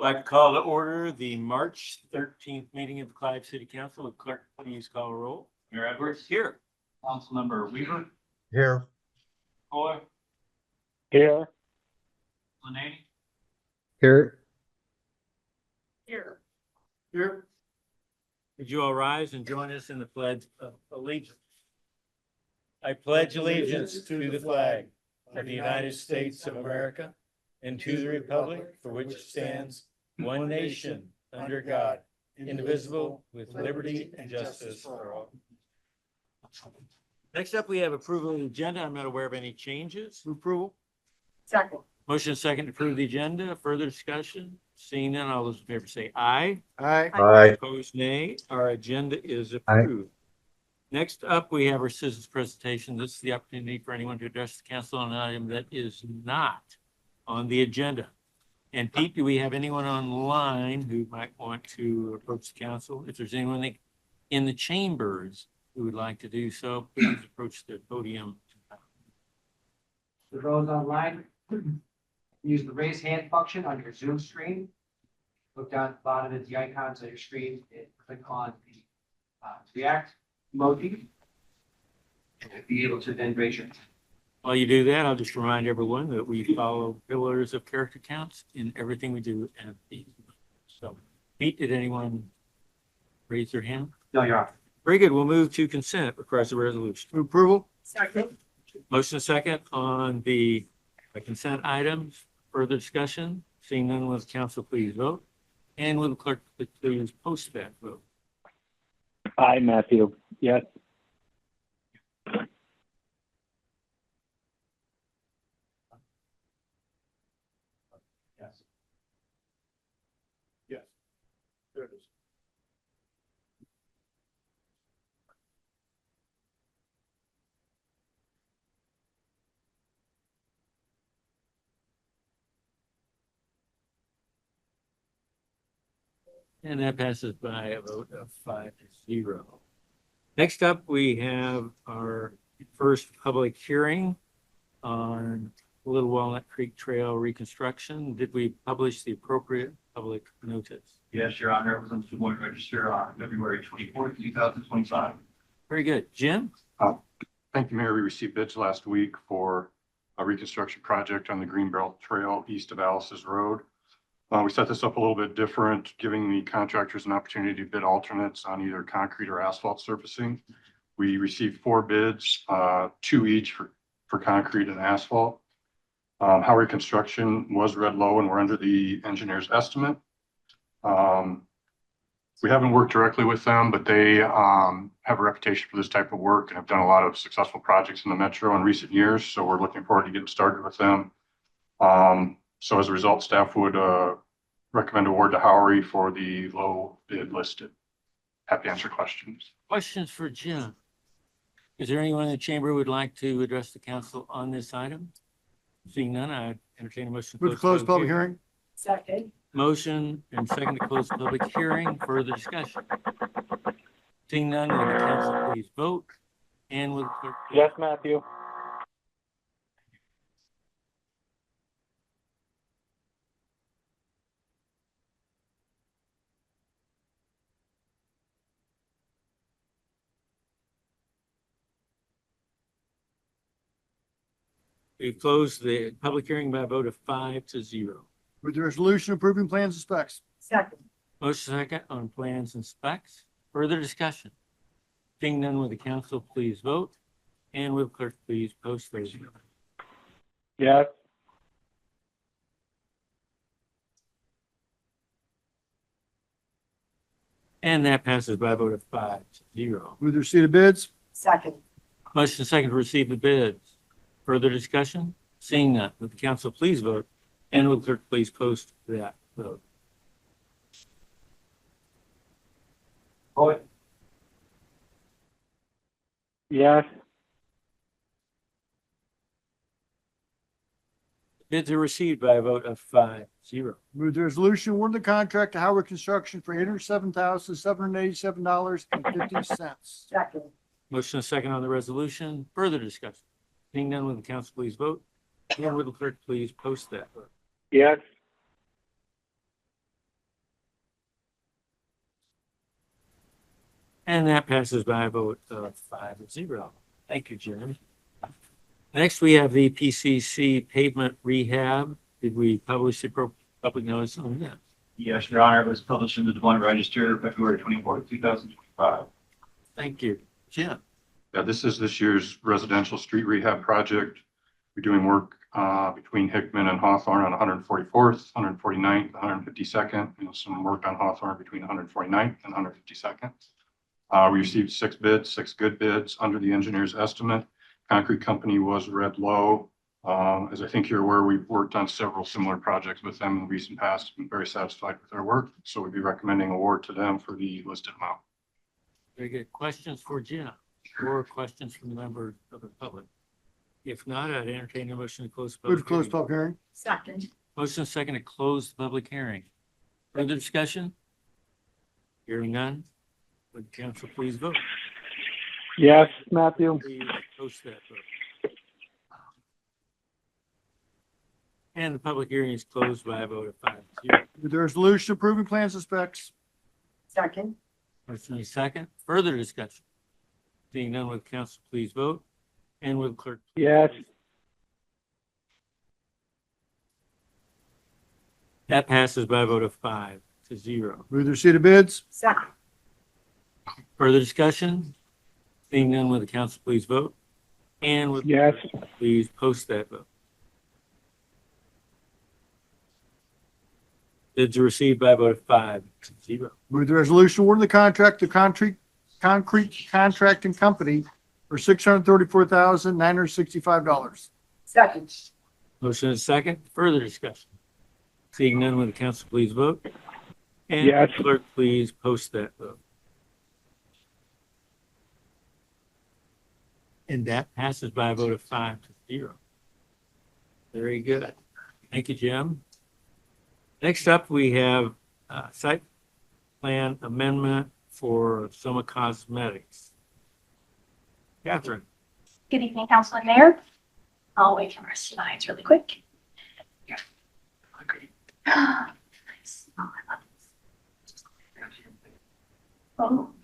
I'd like to call to order the March 13th meeting of the Clive City Council. Would clerk please call a roll? Mayor Edwards, Here. Councilmember Weaver, Here. Kohler, Here. Lenani, Here. Here. Here. Would you all rise and join us in the pledge of allegiance? I pledge allegiance to the flag of the United States of America and to the republic for which it stands, one nation, under God, indivisible, with liberty and justice for all. Next up, we have approval of the agenda. I'm not aware of any changes. Approval. Second. Motion second to approve the agenda. Further discussion? Seeing none, all those in favor say aye. Aye. Aye. Opposed, nay. Our agenda is approved. Next up, we have our citizens presentation. This is the opportunity for anyone to address the council on an item that is not on the agenda. And Pete, do we have anyone online who might want to approach the council? If there's anyone in the chambers who would like to do so, please approach the podium. For those online, use the raise hand function on your Zoom screen. Look down at the bottom of the icons on your screen and click on the react emoji. And be able to then raise your hand. While you do that, I'll just remind everyone that we follow pillars of character counts in everything we do at the. So, Pete, did anyone raise their hand? No, you're off. Very good. We'll move to consent. Requires a resolution. Approval. Second. Motion second on the consent items. Further discussion? Seeing none, will the council please vote? And will the clerk please post that vote? Aye, Matthew. Yes. Yes. Yes. There it is. And that passes by a vote of 5-0. Next up, we have our first public hearing on Little Walnut Creek Trail reconstruction. Did we publish the appropriate public notice? yes, Your Honor, it was on the Board Register on February 24th, 2025. Very good. Jim? Thank you, Mayor. We received bids last week for a reconstruction project on the Greenbelt Trail east of Alice's Road. We set this up a little bit different, giving the contractors an opportunity to bid alternates on either concrete or asphalt surfacing. We received 4 bids, 2 each for concrete and asphalt. Howard Construction was red low and we're under the engineer's estimate. We haven't worked directly with them, but they have a reputation for this type of work and have done a lot of successful projects in the metro in recent years. So we're looking forward to getting started with them. So as a result, staff would recommend award to Howery for the low bid listed. Happy to answer questions. Questions for Jim? Is there anyone in the chamber who would like to address the council on this item? Seeing none, I entertain a motion. Move to close public hearing. Second. Motion and second to close the public hearing. Further discussion? Seeing none, will the council please vote? And will the clerk? Yes, Matthew. We close the public hearing by a vote of 5-0. With the resolution approving plans and specs. Second. Motion second on plans and specs. Further discussion? Seeing none, will the council please vote? And will the clerk please post those? Yes. And that passes by a vote of 5-0. With the receipt of bids. Second. Motion second to receive the bids. Further discussion? Seeing none, will the council please vote? And will the clerk please post that vote? Kohler, Yes. Bids are received by a vote of 5-0. Move the resolution award the contract to Howard Construction for $807,787.50. Second. Motion is second on the resolution. Further discussion? Seeing none, will the council please vote? And will the clerk please post that vote? Yes. And that passes by a vote of 5-0. Thank you, Jim. Next, we have the PCC pavement rehab. Did we publish the public notice on that? Yes, Your Honor, it was published in the Des Moines Register, February 24th, 2025. Thank you. Jim? Yeah, this is this year's residential street rehab project. We're doing work between Hickman and Hawthorne on 144th, 149th, 152nd. Some work on Hawthorne between 149th and 152nd. We received 6 bids, 6 good bids under the engineer's estimate. Concrete company was Red Low. As I think you're aware, we've worked on several similar projects with them in the recent past. Been very satisfied with their work, so we'd be recommending award to them for the listed amount. Very good. Questions for Jim or questions from members of the public? If not, I'd entertain a motion to close. Move to close hearing. public hearing. Second. Motion second to close the public hearing. Further discussion? Hearing none. Would council please vote? Yes, Matthew. Please post that vote. And the public hearing is closed by a vote of 5-0. Move the resolution approving plans and specs. Second. Motion is second. Further discussion? Seeing none, would council please vote? And will clerk? Yes. That passes by a vote of 5-0. Move the receipt of bids. Second. Further discussion? Seeing none, will the council please vote? And will Yes. please post that vote? Bids are received by a vote of 5-0. Move the resolution awarding the contract to concrete contracting company for $634,965. Second. Motion is second. Further discussion? Seeing none, will the council please vote? And Yes. clerk, please post that vote. And that passes by a vote of 5-0. Very good. Thank you, Jim. Next up, we have site plan amendment for Soma Cosmetics. Catherine. Good evening, Council and Mayor. I'll wait for our slides really quick. Here. Nice. Oh, I love this. Oh.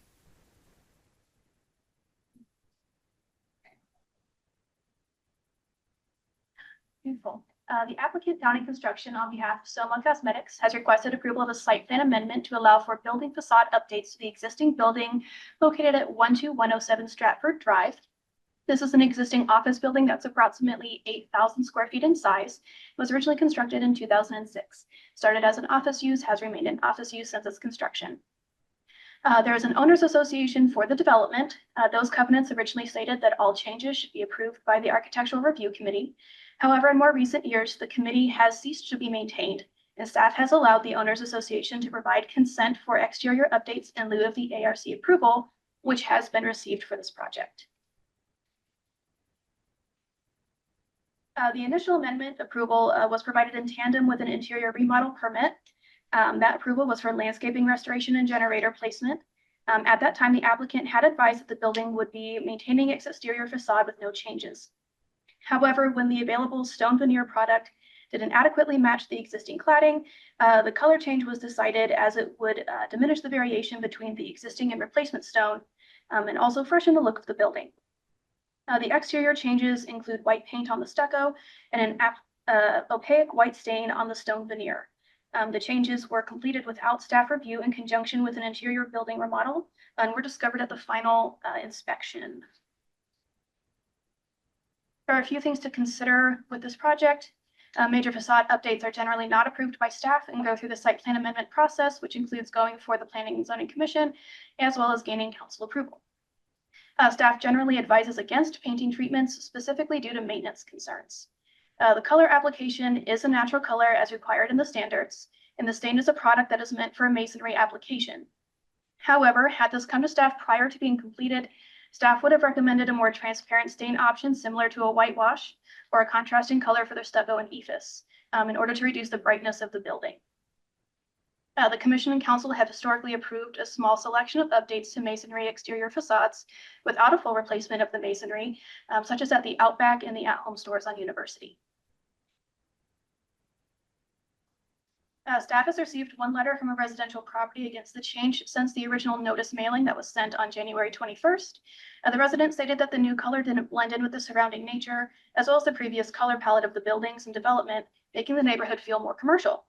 Beautiful. The applicant, Downey Construction, on behalf of Soma Cosmetics, has requested approval of a site plan amendment to allow for building facade updates to the existing building located at 12107 Stratford Drive. This is an existing office building that's approximately 8,000 square feet in size. It was originally constructed in 2006. Started as an office use, has remained in office use since its construction. There is an owners association for the development. Those covenants originally stated that all changes should be approved by the Architectural Review Committee. However, in more recent years, the committee has ceased to be maintained, and staff has allowed the owners association to provide consent for exterior updates in lieu of the ARC approval, which has been received for this project. The initial amendment approval was provided in tandem with an interior remodel permit. That approval was for landscaping restoration and generator placement. At that time, the applicant had advised that the building would be maintaining its exterior facade with no changes. However, when the available stone veneer product didn't adequately match the existing cladding, the color change was decided as it would diminish the variation between the existing and replacement stone and also freshen the look of the building. The exterior changes include white paint on the stucco and an opaque white stain on the stone veneer. The changes were completed without staff review in conjunction with an interior building remodel and were discovered at the final inspection. There are a few things to consider with this project. Major facade updates are generally not approved by staff and go through the site plan amendment process, which includes going before the Planning and Zoning Commission, as well as gaining council approval. Staff generally advises against painting treatments, specifically due to maintenance concerns. The color application is a natural color as required in the standards, and the stain is a product that is meant for a masonry application. However, had this come to staff prior to being completed, staff would have recommended a more transparent stain option similar to a whitewash or a contrasting color for their stucco and ephes in order to reduce the brightness of the building. The Commission and Council have historically approved a small selection of updates to masonry exterior facades without a full replacement of the masonry, such as at the Outback and the at-home stores on University. Staff has received one letter from a residential property against the change since the original notice mailing that was sent on January 21st. The resident stated that the new color didn't blend in with the surrounding nature, as well as the previous color palette of the buildings and development, making the neighborhood feel more commercial.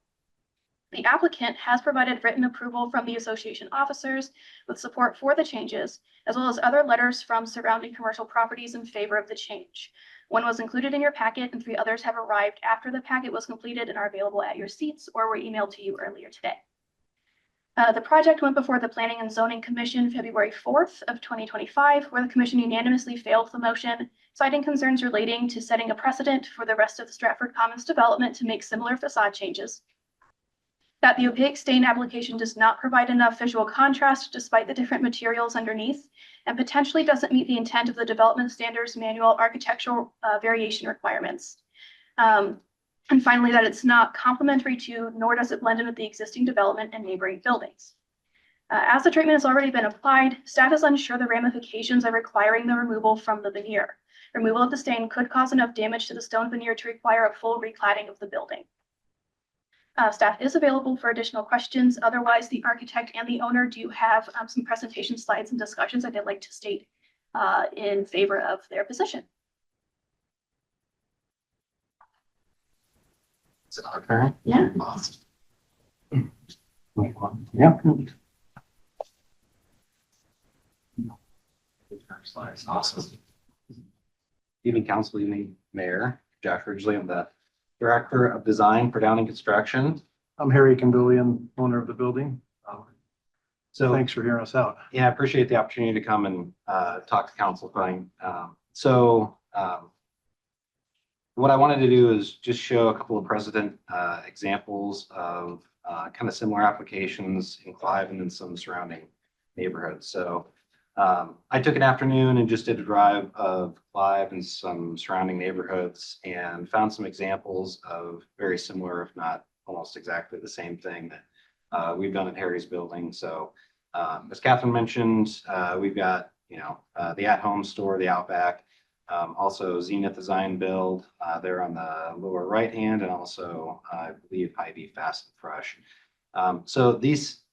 The applicant has provided written approval from the association officers with support for the changes, as well as other letters from surrounding commercial properties in favor of the change. One was included in your packet and 3 others have arrived after the packet was completed and are available at your seats or were emailed to you earlier today. The project went before the Planning and Zoning Commission February 4th of 2025, where the commission unanimously failed the motion, citing concerns relating to setting a precedent for the rest of the Stratford Commons development to make similar facade changes. That the opaque stain application does not provide enough visual contrast despite the different materials underneath, and potentially doesn't meet the intent of the Development Standards Manual architectural variation requirements. And finally, that it's not complementary to, nor does it blend in with the existing development and neighboring buildings. As the treatment has already been applied, staff is unsure the ramifications of requiring the removal from the veneer. Removal of the stain could cause enough damage to the stone veneer to require a full recladding of the building. Staff is available for additional questions. Otherwise, the architect and the owner do have some presentation slides and discussions that they'd like to state in favor of their position. Is it okay? Yeah. Awesome. Yeah. Slides, awesome. Evening council, evening mayor, Josh Ridgely. I'm the Director of Design for Downing Construction. I'm Harry Cambillion, owner of the building. So Thanks for hearing us out. yeah, I appreciate the opportunity to come and talk to council tonight. What I wanted to do is just show a couple of precedent examples of kind of similar applications in Clive and in some surrounding neighborhoods. So I took an afternoon and just did a drive of Clive and some surrounding neighborhoods and found some examples of very similar, if not almost exactly the same thing that we've done at Harry's building. So as Catherine mentioned, we've got, the at-home store, the Outback, also Zenith Design Build, there on the lower right hand, and also I believe Hy-Vee Fast and Fresh. So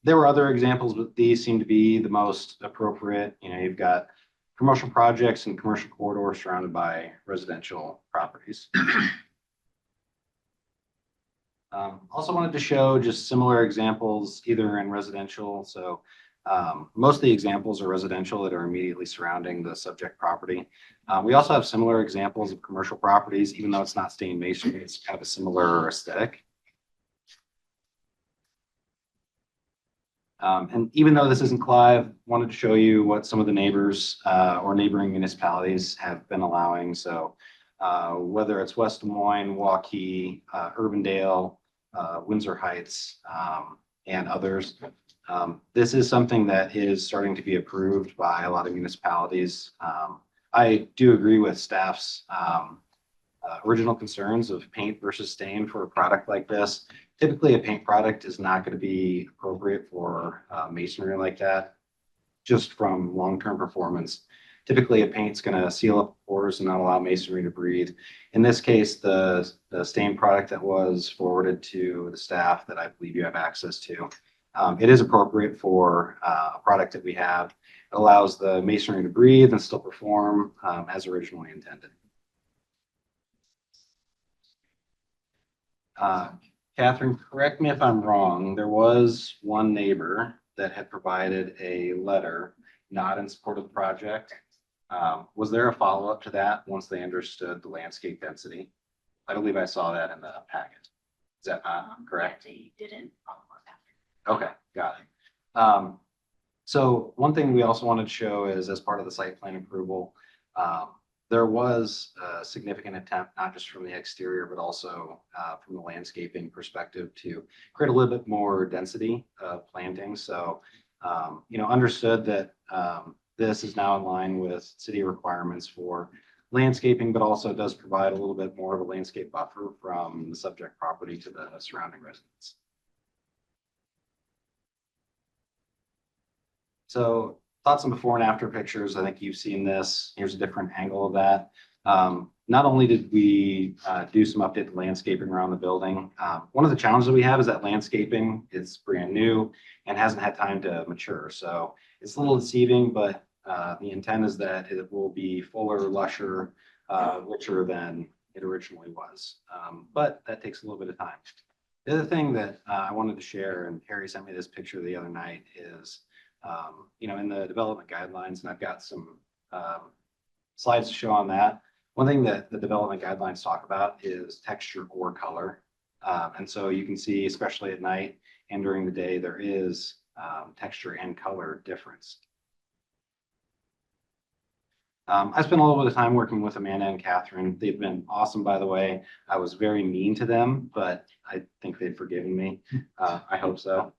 there were other examples, but these seem to be the most appropriate. You've got commercial projects and commercial corridors surrounded by residential properties. Also wanted to show just similar examples, either in residential. So most of the examples are residential that are immediately surrounding the subject property. We also have similar examples of commercial properties, even though it's not stained masonry, it's kind of a similar aesthetic. And even though this isn't Clive, wanted to show you what some of the neighbors or neighboring municipalities have been allowing. So whether it's West Des Moines, Waukee, Urbandale, Windsor Heights, and others, this is something that is starting to be approved by a lot of municipalities. I do agree with staff's original concerns of paint versus stain for a product like this. Typically, a paint product is not going to be appropriate for masonry like that, just from long-term performance. Typically, a paint's going to seal up pores and not allow masonry to breathe. In this case, the stain product that was forwarded to the staff that I believe you have access to, it is appropriate for a product that we have. It allows the masonry to breathe and still perform as originally intended. Catherine, correct me if I'm wrong. There was one neighbor that had provided a letter not in support of the project. Was there a follow-up to that once they understood the landscape density? I believe I saw that in the packet. Is that not correct? They didn't follow up after. Okay, got it. So one thing we also wanted to show is, as part of the site plan approval, there was a significant attempt, not just from the exterior, but also from the landscaping perspective, to create a little bit more density of plantings. So, understood that this is now in line with city requirements for landscaping, but also does provide a little bit more of a landscape buffer from the subject property to the surrounding residents. So thoughts on before and after pictures. I think you've seen this. Here's a different angle of that. not only did we do some updated landscaping around the building, one of the challenges that we have is that landscaping is brand new and hasn't had time to mature. So it's a little deceiving, but the intent is that it will be fuller, lusher, richer than it originally was. But that takes a little bit of time. The other thing that I wanted to share, and Harry sent me this picture the other night, is in the development guidelines, and I've got some slides to show on that. One thing that the development guidelines talk about is texture or color. And so you can see, especially at night and during the day, there is texture and color difference. I spent a little bit of time working with Amanda and Catherine. They've been awesome, by the way. I was very mean to them, but I think they've forgiven me. I hope so.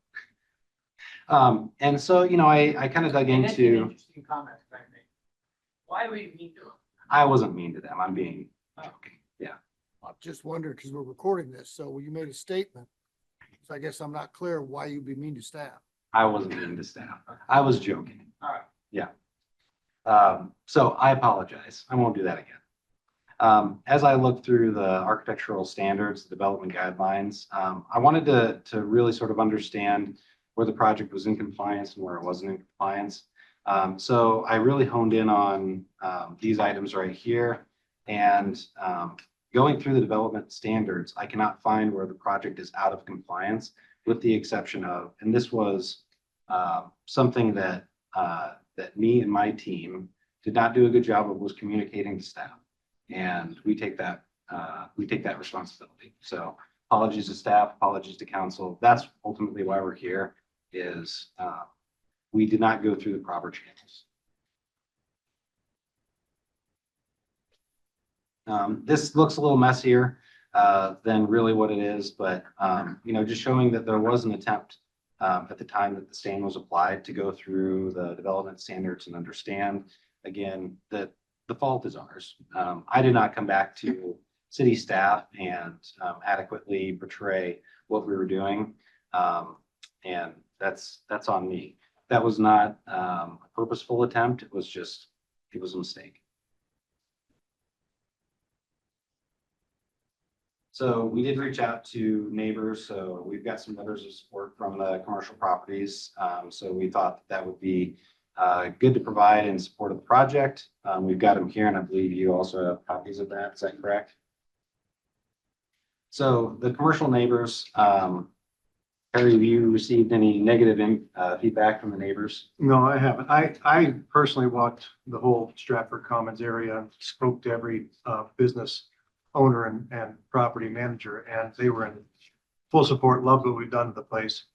And so, I kind of dug And that's an into, interesting comment, if I may. Why were you mean to them? I wasn't mean to them. I'm being joking. Yeah. I just wondered, because we're recording this, so you made a statement. So I guess I'm not clear why you'd be mean to staff. I wasn't mean to staff. I was joking. All right. Yeah. So I apologize. I won't do that again. As I looked through the architectural standards, the development guidelines, I wanted to really sort of understand where the project was in compliance and where it wasn't in compliance. So I really honed in on these items right here, and going through the development standards, I cannot find where the project is out of compliance, with the exception of, and this was something that me and my team did not do a good job of, was communicating to staff, and we take that responsibility. So apologies to staff, apologies to council. That's ultimately why we're here. Is we did not go through the proper channels. This looks a little messier than really what it is, but just showing that there was an attempt at the time that the stain was applied to go through the development standards and understand, again, that the fault is ours. I did not come back to city staff and adequately portray what we were doing, and that's on me. That was not a purposeful attempt. It was a mistake. So we did reach out to neighbors. So we've got some letters of support from the commercial properties. So we thought that would be good to provide in support of the project. We've got them here, and I believe you also have copies of that. Is that correct? So the commercial neighbors, Harry, have you received any negative feedback from the neighbors? No, I haven't. I personally walked the whole Stratford Commons area and spoke to every business owner and property manager, and they were in full support, loved what we've done to the place.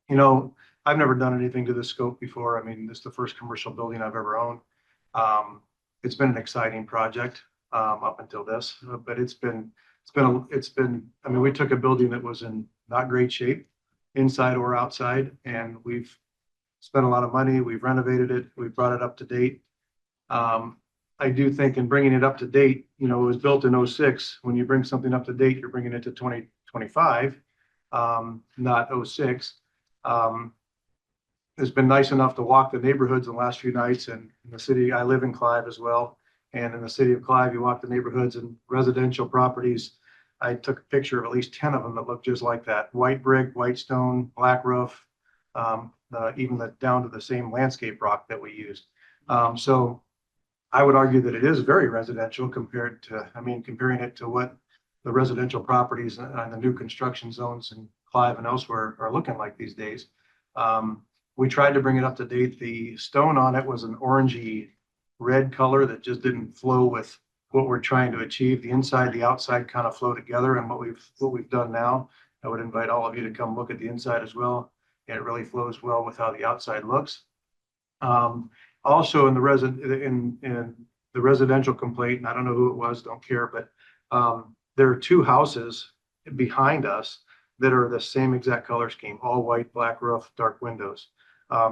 I've never done anything to this scope before. I mean, this is the first commercial building I've ever owned. It's been an exciting project up until this, but it's been, I mean, we took a building that was in not great shape, inside or outside, and we've spent a lot of money. We've renovated it. We've brought it up to date. I do think in bringing it up to date, it was built in '06. When you bring something up to date, you're bringing it to 2025, not '06. It's been nice enough to walk the neighborhoods the last few nights, and in the city, I live in Clive as well. And in the city of Clive, you walk the neighborhoods and residential properties. I took a picture of at least 10 of them that look just like that. White brick, white stone, black roof, even down to the same landscape rock that we used. So I would argue that it is very residential comparing it to what the residential properties and the new construction zones in Clive and elsewhere are looking like these days. We tried to bring it up to date. The stone on it was an orangey red color that just didn't flow with what we're trying to achieve. The inside, the outside kind of flow together, and what we've done now. I would invite all of you to come look at the inside as well. And it really flows well with how the outside looks. Also in the residential complaint, and I don't know who it was, don't care, but there are two houses behind us that are the same exact color scheme, all white, black roof, dark windows.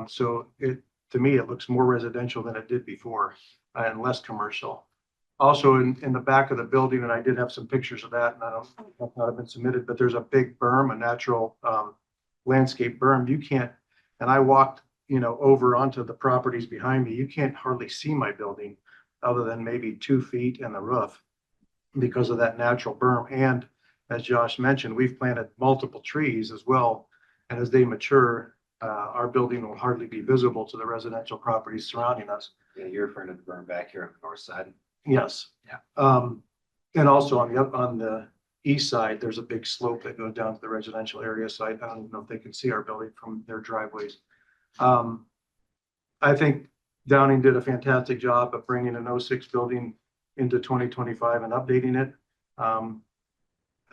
So to me, it looks more residential than it did before and less commercial. Also in the back of the building, and I did have some pictures of that, and I don't know if have been submitted, but there's a big berm, a natural landscape berm. You can't, and I walked, over onto the properties behind me. You can't hardly see my building other than maybe 2 feet and the roof. because of that natural berm. And as Josh mentioned, we've planted multiple trees as well. And as they mature, our building will hardly be visible to the residential properties surrounding us. Yeah, you're referring to the berm back here on the north side. Yes. Yeah. And also on the east side, there's a big slope that goes down to the residential area. So I don't know if they can see our building from their driveways. I think Downing did a fantastic job of bringing an 06 building into 2025 and updating it.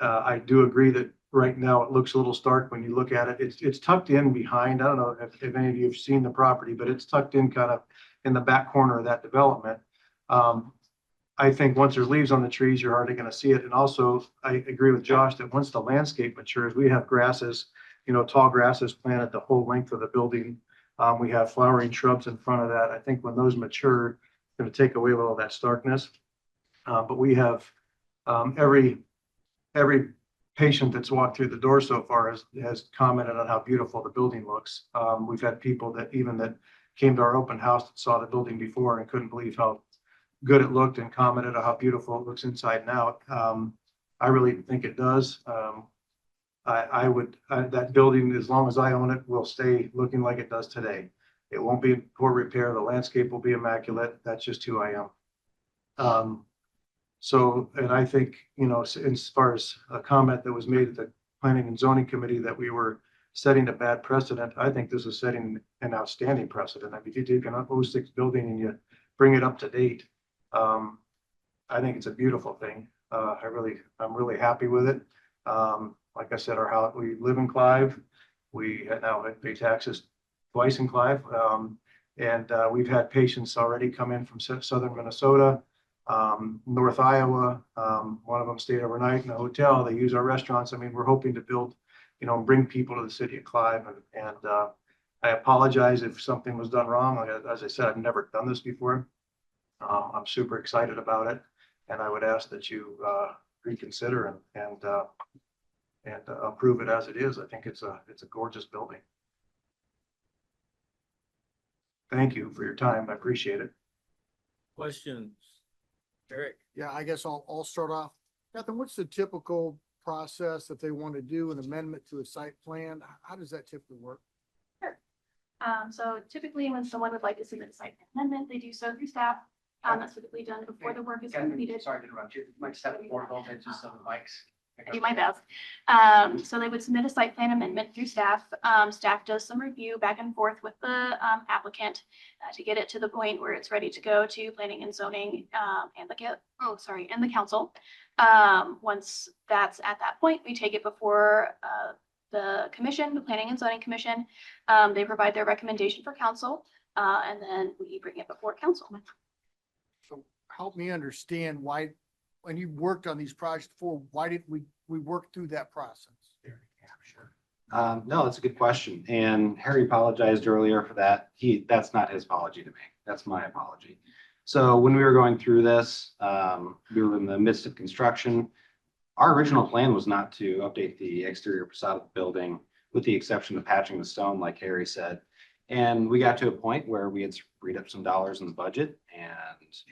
I do agree that right now it looks a little stark when you look at it. It's tucked in behind. I don't know if any of you have seen the property, but it's tucked in kind of in the back corner of that development. I think once there's leaves on the trees, you're hardly going to see it. And also, I agree with Josh that once the landscape matures, we have grasses, tall grasses planted the whole length of the building. We have flowering shrubs in front of that. I think when those mature, it's going to take away a little of that starkness. But we have every patient that's walked through the door so far has commented on how beautiful the building looks. We've had people that came to our open house that saw the building before and couldn't believe how good it looked and commented on how beautiful it looks inside and out. I really think it does. That building, as long as I own it, will stay looking like it does today. It won't be in poor repair. The landscape will be immaculate. That's just who I am. And I think, as far as a comment that was made at the Planning and Zoning Committee that we were setting a bad precedent, I think this is setting an outstanding precedent. I mean, if you take an 06 building and you bring it up to date, I think it's a beautiful thing. I'm really happy with it. Like I said, we live in Clive. We now pay taxes twice in Clive. And we've had patients already come in from southern Minnesota, North Iowa. One of them stayed overnight in a hotel. They use our restaurants. I mean, we're hoping to build, bring people to the city of Clive. And I apologize if something was done wrong. As I said, I've never done this before. I'm super excited about it. And I would ask that you reconsider and approve it as it is. I think it's a gorgeous building. Thank you for your time. I appreciate it. Questions? Eric? Yeah, I guess I'll start off. Catherine, what's the typical process if they want to do an amendment to a site plan? How does that typically work? So typically when someone would like to submit a site plan amendment, they do so through staff. That's typically done before the work is completed. Sorry to interrupt you. Might step forward a little bit, just on the mics. I do my best. So they would submit a site plan amendment through staff. Staff does some review back and forth with the applicant to get it to the point where it's ready to go to planning and zoning and the council. Once that's at that point, we take it before the commission, the Planning and Zoning Commission. They provide their recommendation for council, and then we bring it before council. So help me understand why, when you worked on these projects before, why didn't we work through that process? No, that's a good question. And Harry apologized earlier for that. That's not his apology to me. That's my apology. So when we were going through this, we were in the midst of construction. Our original plan was not to update the exterior facade of the building, with the exception of patching the stone, like Harry said. And we got to a point where we had freed up some dollars in the budget, and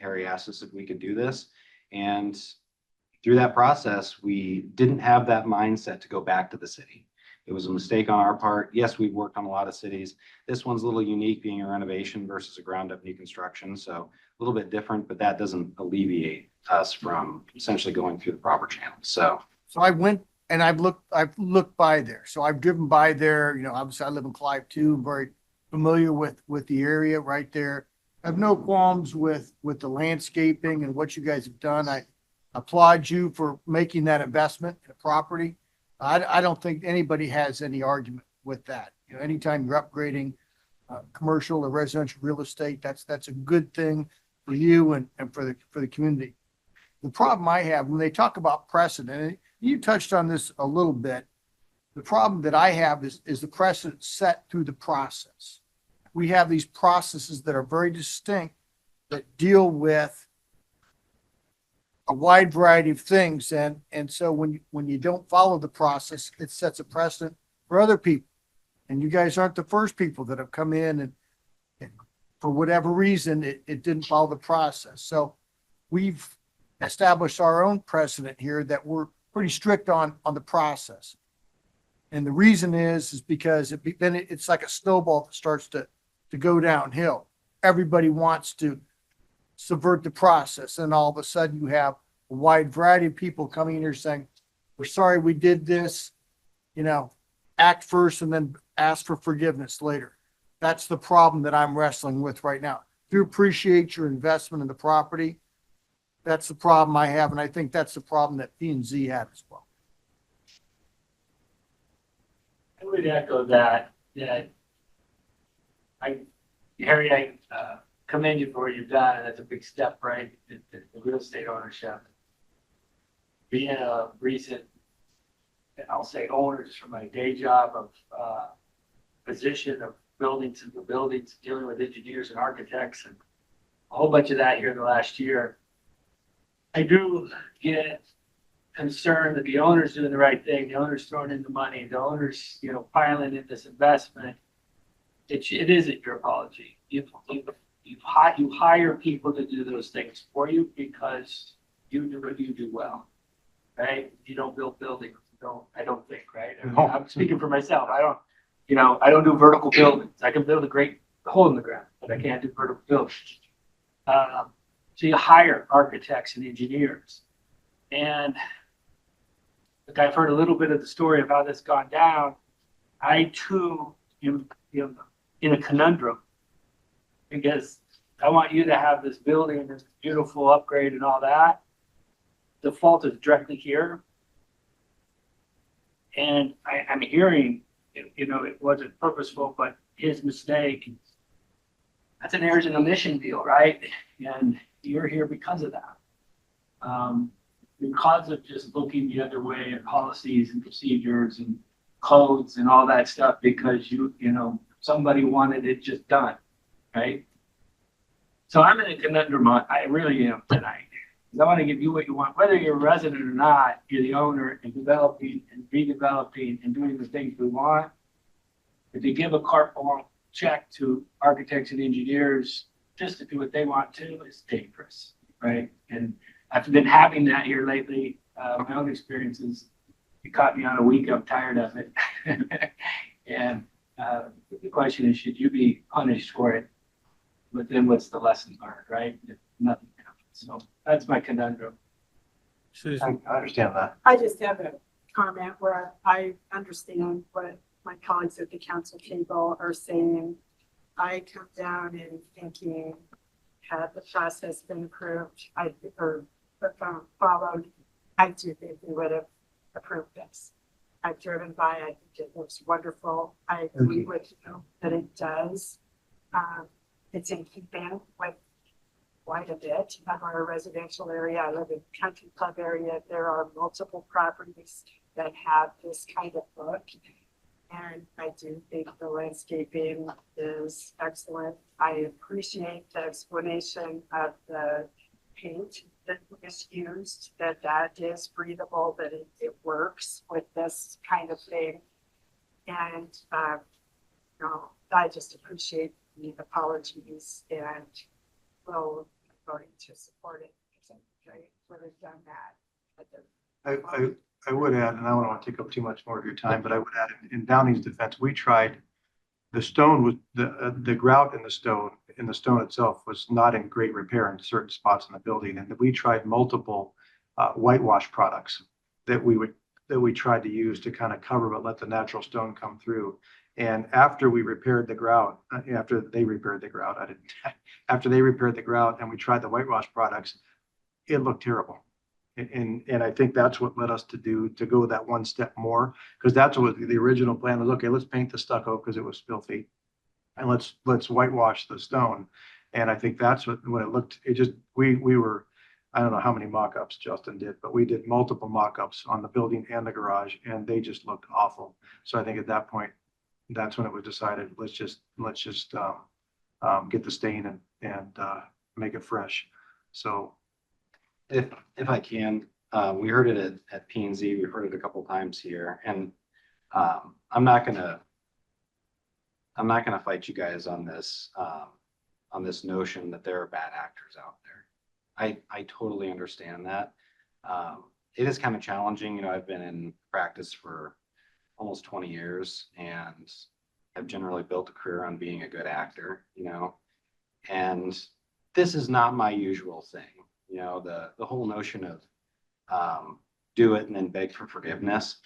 Harry asked us if we could do this. And through that process, we didn't have that mindset to go back to the city. It was a mistake on our part. Yes, we've worked on a lot of cities. This one's a little unique, being a renovation versus a ground up new construction. So a little bit different, but that doesn't alleviate us from essentially going through the proper channels. So I went and I've looked by there. So I've driven by there, obviously I live in Clive too, I'm very familiar with the area right there. I have no qualms with the landscaping and what you guys have done. I applaud you for making that investment in a property. I don't think anybody has any argument with that. Anytime you're upgrading commercial or residential real estate, that's a good thing for you and for the community. The problem I have when they talk about precedent, and you touched on this a little bit, the problem that I have is the precedent set through the process. We have these processes that are very distinct that deal with a wide variety of things. And so when you don't follow the process, it sets a precedent for other people. And you guys aren't the first people that have come in and for whatever reason, it didn't follow the process. So we've established our own precedent here that we're pretty strict on the process. And the reason is because it's like a snowball that starts to go downhill. Everybody wants to subvert the process, and all of a sudden you have a wide variety of people coming in here saying, we're sorry we did this, act first and then ask for forgiveness later. That's the problem that I'm wrestling with right now. Do appreciate your investment in the property. That's the problem I have, and I think that's the problem that P&Z had as well. I would echo that, Harry, I commend you for what you've done, and that's a big step, right? The real estate ownership. Being a recent, I'll say owners from my day job of position of buildings and buildings, dealing with engineers and architects and a whole bunch of that here in the last year. I do get concerned that the owner's doing the right thing, the owner's throwing in the money, the owner's, piling in this investment. It isn't your apology. You hire people to do those things for you because you do what you do well, right? You don't build buildings. I don't think, right? I mean, No. I'm speaking for myself. I don't do vertical buildings. I can build a great hole in the ground, but I can't do vertical buildings. So you hire architects and engineers. And look, I've heard a little bit of the story of how this gone down. I too am in a conundrum because I want you to have this building, this beautiful upgrade and all that. The fault is directly here. And I'm hearing, it wasn't purposeful, but his mistake. That's an errors and omission deal, right? And you're here because of that. Because of just looking the other way at policies and procedures and codes and all that stuff, because somebody wanted it just done, right? So I'm in a conundrum. I really am tonight. I want to give you what you want, whether you're a resident or not. You're the owner and developing and redeveloping and doing the things we want. If you give a carte blanche check to architects and engineers just to do what they want to, it's dangerous, right? And I've been having that here lately. My own experiences, it caught me on a week. I'm tired of it. And the question is, should you be punished for it? But then what's the lesson learned, right? If nothing happens. So that's my conundrum. Susan, I understand that. I just have a comment where I understand what my colleagues at the council table are saying. I come down and thinking, had the process been approved, followed, I do think we would have approved this. I've driven by, I think it looks wonderful. I agree with you that it does. It's in keeping with quite a bit of our residential area. I live in country club area. There are multiple properties that have this kind of look. And I do think the landscaping is excellent. I appreciate the explanation of the paint that is used, that is breathable, that it works with this kind of thing. And, I just appreciate the apologies and will voting to support it because I would have done that. I would add, and I don't want to take up too much more of your time, but I would add in Downing's defense, we tried the stone with the grout in the stone itself was not in great repair in certain spots in the building. And we tried multiple whitewash products that we tried to use to kind of cover, but let the natural stone come through. And after we repaired the grout, after they repaired the grout and we tried the whitewash products, it looked terrible. And I think that's what led us to go that one step more, because that's what the original plan was. Okay, let's paint the stucco because it was filthy, and let's whitewash the stone. And I think that's what it looked. It just we were, I don't know how many mock-ups Justin did, but we did multiple mock-ups on the building and the garage, and they just looked awful. So I think at that point, that's when it was decided. Let's just get the stain and make it fresh. So. If I can, we heard it at P&Z, we've heard it a couple times here, and I'm not gonna fight you guys on this notion that there are bad actors out I totally understand that. It is kind of challenging, you know, I've been in practice for almost 20 years and have generally built a career on being a good actor, you know, and this is not my usual thing. You know, the whole notion of do it and then beg for forgiveness,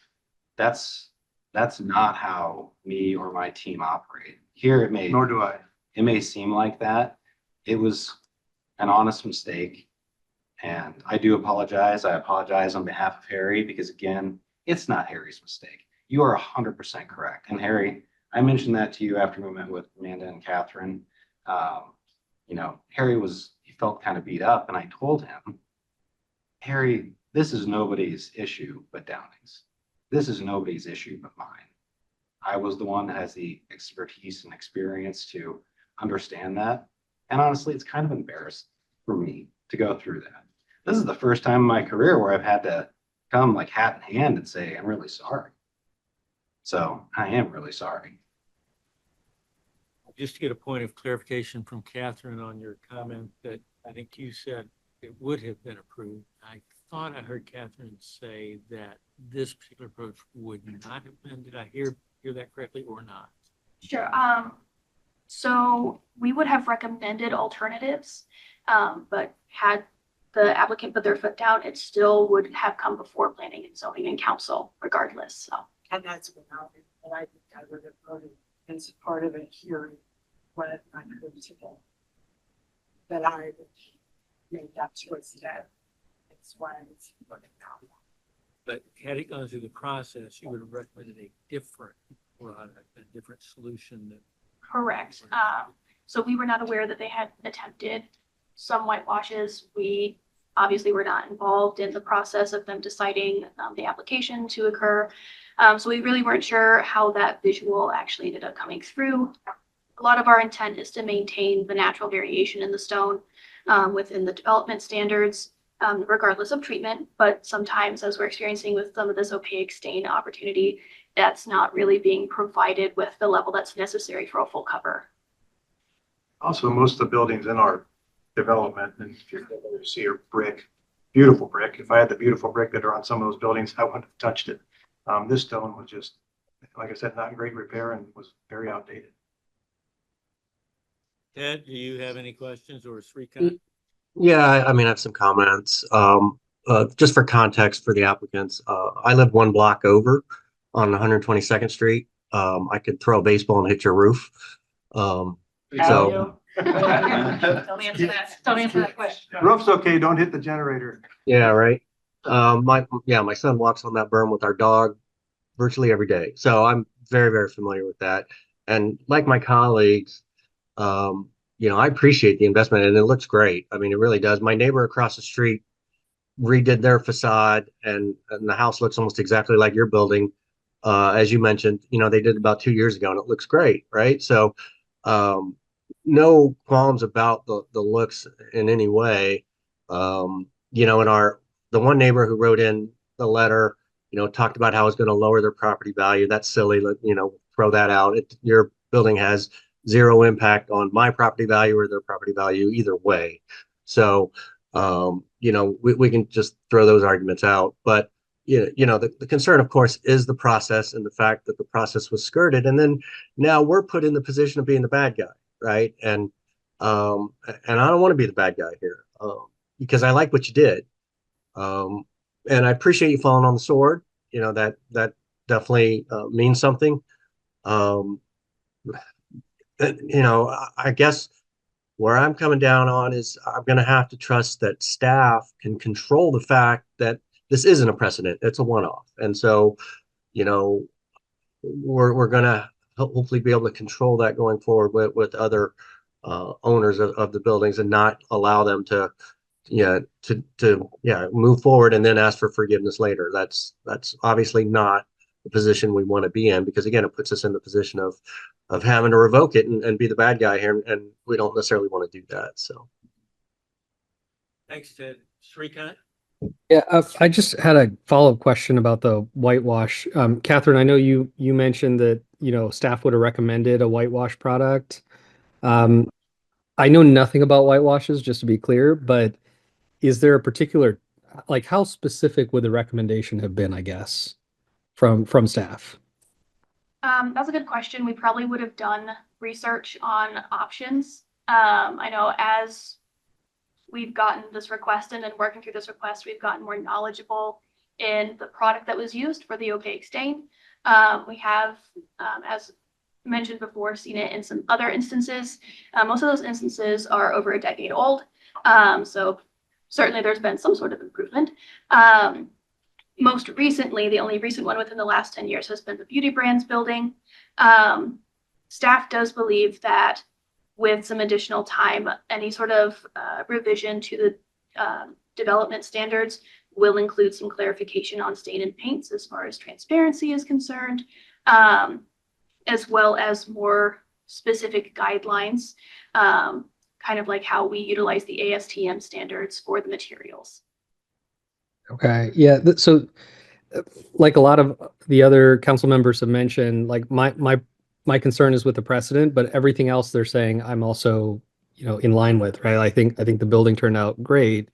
that's not how me or my team operate. Here Nor do I. it may seem like that. It was an honest mistake. And I do apologize. I apologize on behalf of Harry because again, it's not Harry's mistake. You are 100% correct. And Harry, I mentioned that to you after we met with Amanda and Catherine. You know, he felt kind of beat up and I told him, Harry, this is nobody's issue but Downing's. This is nobody's issue but mine. I was the one that has the expertise and experience to understand that. And honestly, it's kind of embarrassing for me to go through that. This is the first time in my career where I've had to come like hat in hand and say, I'm really sorry. So I am really sorry. Just to get a point of clarification from Catherine on your comment that I think you said it would have been approved. I thought I heard Catherine say that this particular approach would not have been. Did I hear that correctly or not? Sure. So we would have recommended alternatives, but had the applicant put their foot down, it still would have come before planning and zoning and council regardless. So. And that's what I think I would have voted in support of it hearing what I heard today. That I would make that choice today. It's why it's voting now. But had it gone through the process, you would have recommended a different product, a different solution that. Correct. So we were not aware that they had attempted some whitewashes. We obviously were not involved in the process of them deciding the application to occur. So we really weren't sure how that visual actually ended up coming through. A lot of our intent is to maintain the natural variation in the stone within the development standards, regardless of treatment. But sometimes, as we're experiencing with some of this opaque stain opportunity, that's not really being provided with the level that's necessary for a full cover. Also, most of the buildings in our development, and if you see are brick, beautiful brick. If I had the beautiful brick that are on some of those buildings, I wouldn't have touched it. This stone was just, like I said, not in great repair and was very outdated. Ted, do you have any questions or Srikant? Yeah, I mean, I have some comments. Just for context for the applicants, I live one block over on 122nd Street. I could throw a baseball and hit your roof. So Don't answer that. Don't answer that question. Roof's okay, don't hit the generator. yeah, right. My son walks on that berm with our dog virtually every day. So I'm very, very familiar with that. And like my colleagues, I appreciate the investment and it looks great. I mean, it really does. My neighbor across the street redid their facade and the house looks almost exactly like your building. As you mentioned, they did about 2 years ago and it looks great, right? So no qualms about the looks in any way. The one neighbor who wrote in the letter, talked about how it's going to lower their property value. That's silly. Throw that out. Your building has zero impact on my property value or their property value either way. So, we can just throw those arguments out. But, the concern, of course, is the process and the fact that the process was skirted. And then now we're put in the position of being the bad guy, right? And I don't want to be the bad guy here because I like what you did. And I appreciate you falling on the sword. That definitely means something. I guess where I'm coming down on is I'm going to have to trust that staff can control the fact that this isn't a precedent. It's a one-off. And so, we're going to hopefully be able to control that going forward with other owners of the buildings and not allow them to move forward and then ask for forgiveness later. That's obviously not the position we want to be in, because again, it puts us in the position of having to revoke it and be the bad guy here. And we don't necessarily want to do that. So. Thanks, Ted. Srikant? Yeah, I just had a follow-up question about the whitewash. Catherine, I know you mentioned that, staff would have recommended a whitewash product. I know nothing about whitewashes, just to be clear, but is there a particular, like, how specific would the recommendation have been, I guess, from staff? That's a good question. We probably would have done research on options. I know as we've gotten this request and working through this request, we've gotten more knowledgeable in the product that was used for the opaque stain. We have, as mentioned before, seen it in some other instances. Most of those instances are over a decade old. So certainly there's been some sort of improvement. Most recently, the only recent one within the last 10 years has been the Beauty Brands building. Staff does believe that with some additional time, any sort of revision to the development standards will include some clarification on stain and paints as far as transparency is concerned, as well as more specific guidelines, kind of like how we utilize the ASTM standards for the materials. Okay, yeah, so like a lot of the other council members have mentioned, like my concern is with the precedent, but everything else they're saying I'm also, in line with, right? I think the building turned out great.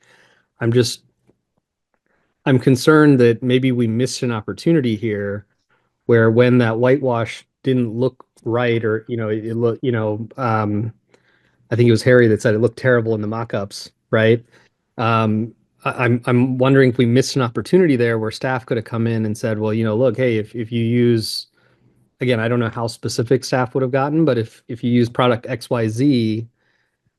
I'm concerned that maybe we missed an opportunity here where when that whitewash didn't look right, or, it looked, I think it was Harry that said it looked terrible in the mock-ups, right? I'm wondering if we missed an opportunity there where staff could have come in and said, well, look, hey, if you use, again, I don't know how specific staff would have gotten, but if you use product XYZ,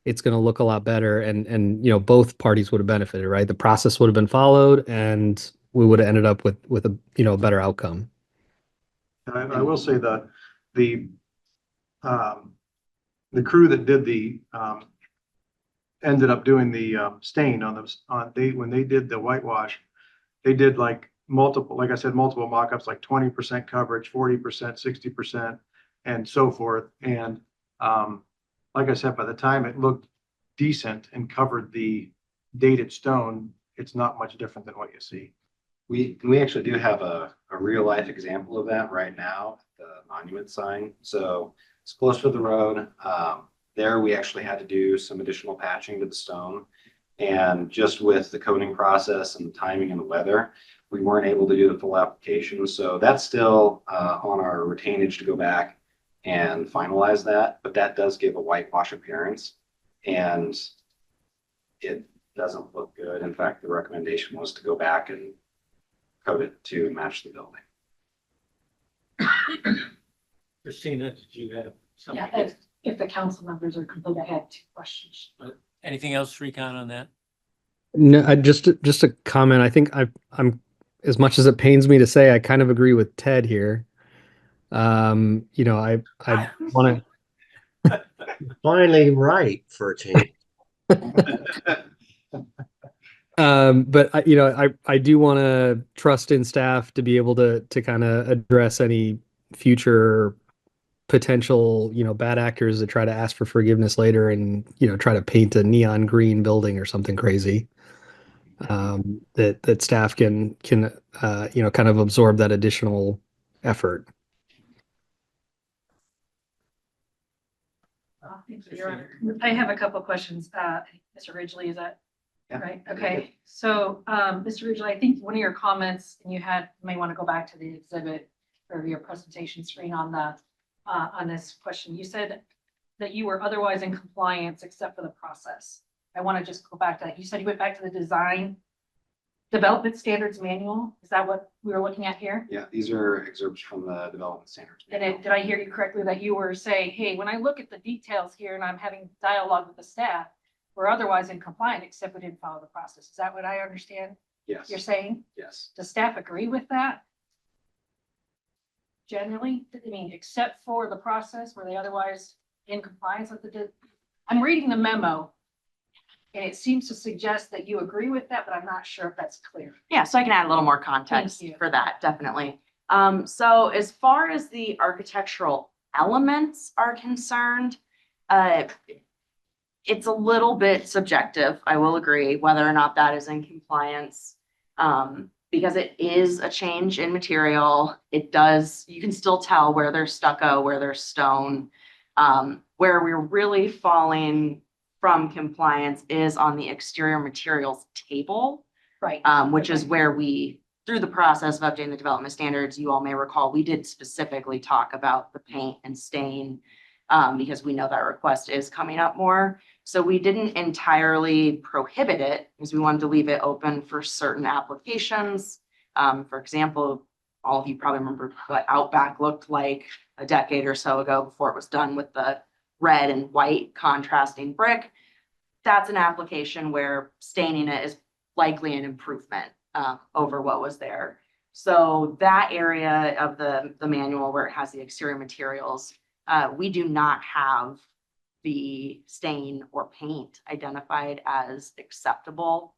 it's going to look a lot better, and both parties would have benefited, right? The process would have been followed, and we would have ended up with a better outcome. I will say that the crew that did ended up doing the stain when they did the whitewash, they did like multiple mock-ups, like 20% coverage, 40%, 60%, and so forth. And like I said, by the time it looked decent and covered the dated stone, it's not much different than what you see. We actually do have a real life example of that right now, the monument sign. So it's close to the road. There we actually had to do some additional patching to the stone. And just with the coating process and the timing and the weather, we weren't able to do the full application. So that's still on our retainage to go back and finalize that. But that does give a whitewash appearance, and it doesn't look good. In fact, the recommendation was to go back and coat it to match the building. Christina, did you have something? Yeah, if the council members are complete, I had 2 questions. Anything else to recount on that? No, just a comment. I think I'm, as much as it pains me to say, I kind of agree with Ted here. I want to Finally right for a change. But I do want to trust in staff to be able to kind of address any future potential, bad actors that try to ask for forgiveness later and, try to paint a neon green building or something crazy. That staff can kind of absorb that additional effort. I have a couple of questions. Mr. Ridgely, is that right? Okay. So, Mr. Ridgely, I think one of your comments, and you may want to go back to the exhibit or your presentation screen on this question. You said that you were otherwise in compliance except for the process. I want to just go back to that. You said you went back to the design development standards manual. Is that what we were looking at here? Yeah, these are excerpts from the development standards. And did I hear you correctly that you were saying, hey, when I look at the details here and I'm having dialogue with the staff, we're otherwise in compliance except we didn't follow the process. Is that what I understand? Yes. You're saying? Yes. Does staff agree with that? Generally, I mean, except for the process, were they otherwise in compliance with I'm reading the memo, and it seems to suggest that you agree with that, but I'm not sure if that's clear. Yeah, so I can add a little more context for that, definitely. So as far as the architectural elements are concerned, it's a little bit subjective, I will agree, whether or not that is in compliance. Because it is a change in material. You can still tell where there's stucco, where there's stone. Where we're really falling from compliance is on the exterior materials table, Right. which is where we, through the process of updating the development standards, you all may recall, we did specifically talk about the paint and stain, because we know that request is coming up more. So we didn't entirely prohibit it because we wanted to leave it open for certain applications. For example, all of you probably remember what Outback looked like a decade or so ago before it was done with the red and white contrasting brick. That's an application where staining it is likely an improvement over what was there. So that area of the manual where it has the exterior materials, we do not have the stain or paint identified as acceptable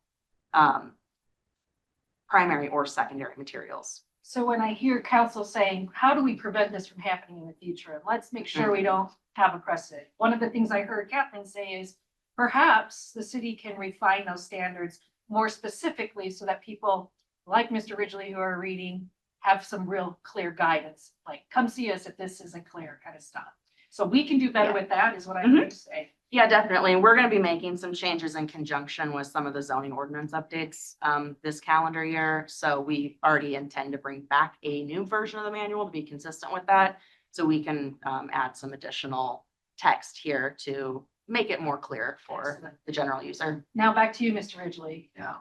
primary or secondary materials. So when I hear council saying, how do we prevent this from happening in the future? And let's make sure we don't have a precedent. One of the things I heard Kathleen say is perhaps the city can refine those standards more specifically so that people like Mr. Ridgely who are reading have some real clear guidance, like come see us if this isn't clear kind of stuff. So we can do better with that is what I heard you say. Yeah, definitely. And we're going to be making some changes in conjunction with some of the zoning ordinance updates this calendar year. So we already intend to bring back a new version of the manual to be consistent with that. So we can add some additional text here to make it more clear for the general user. Now back to you, Mr. Ridgely. Yeah.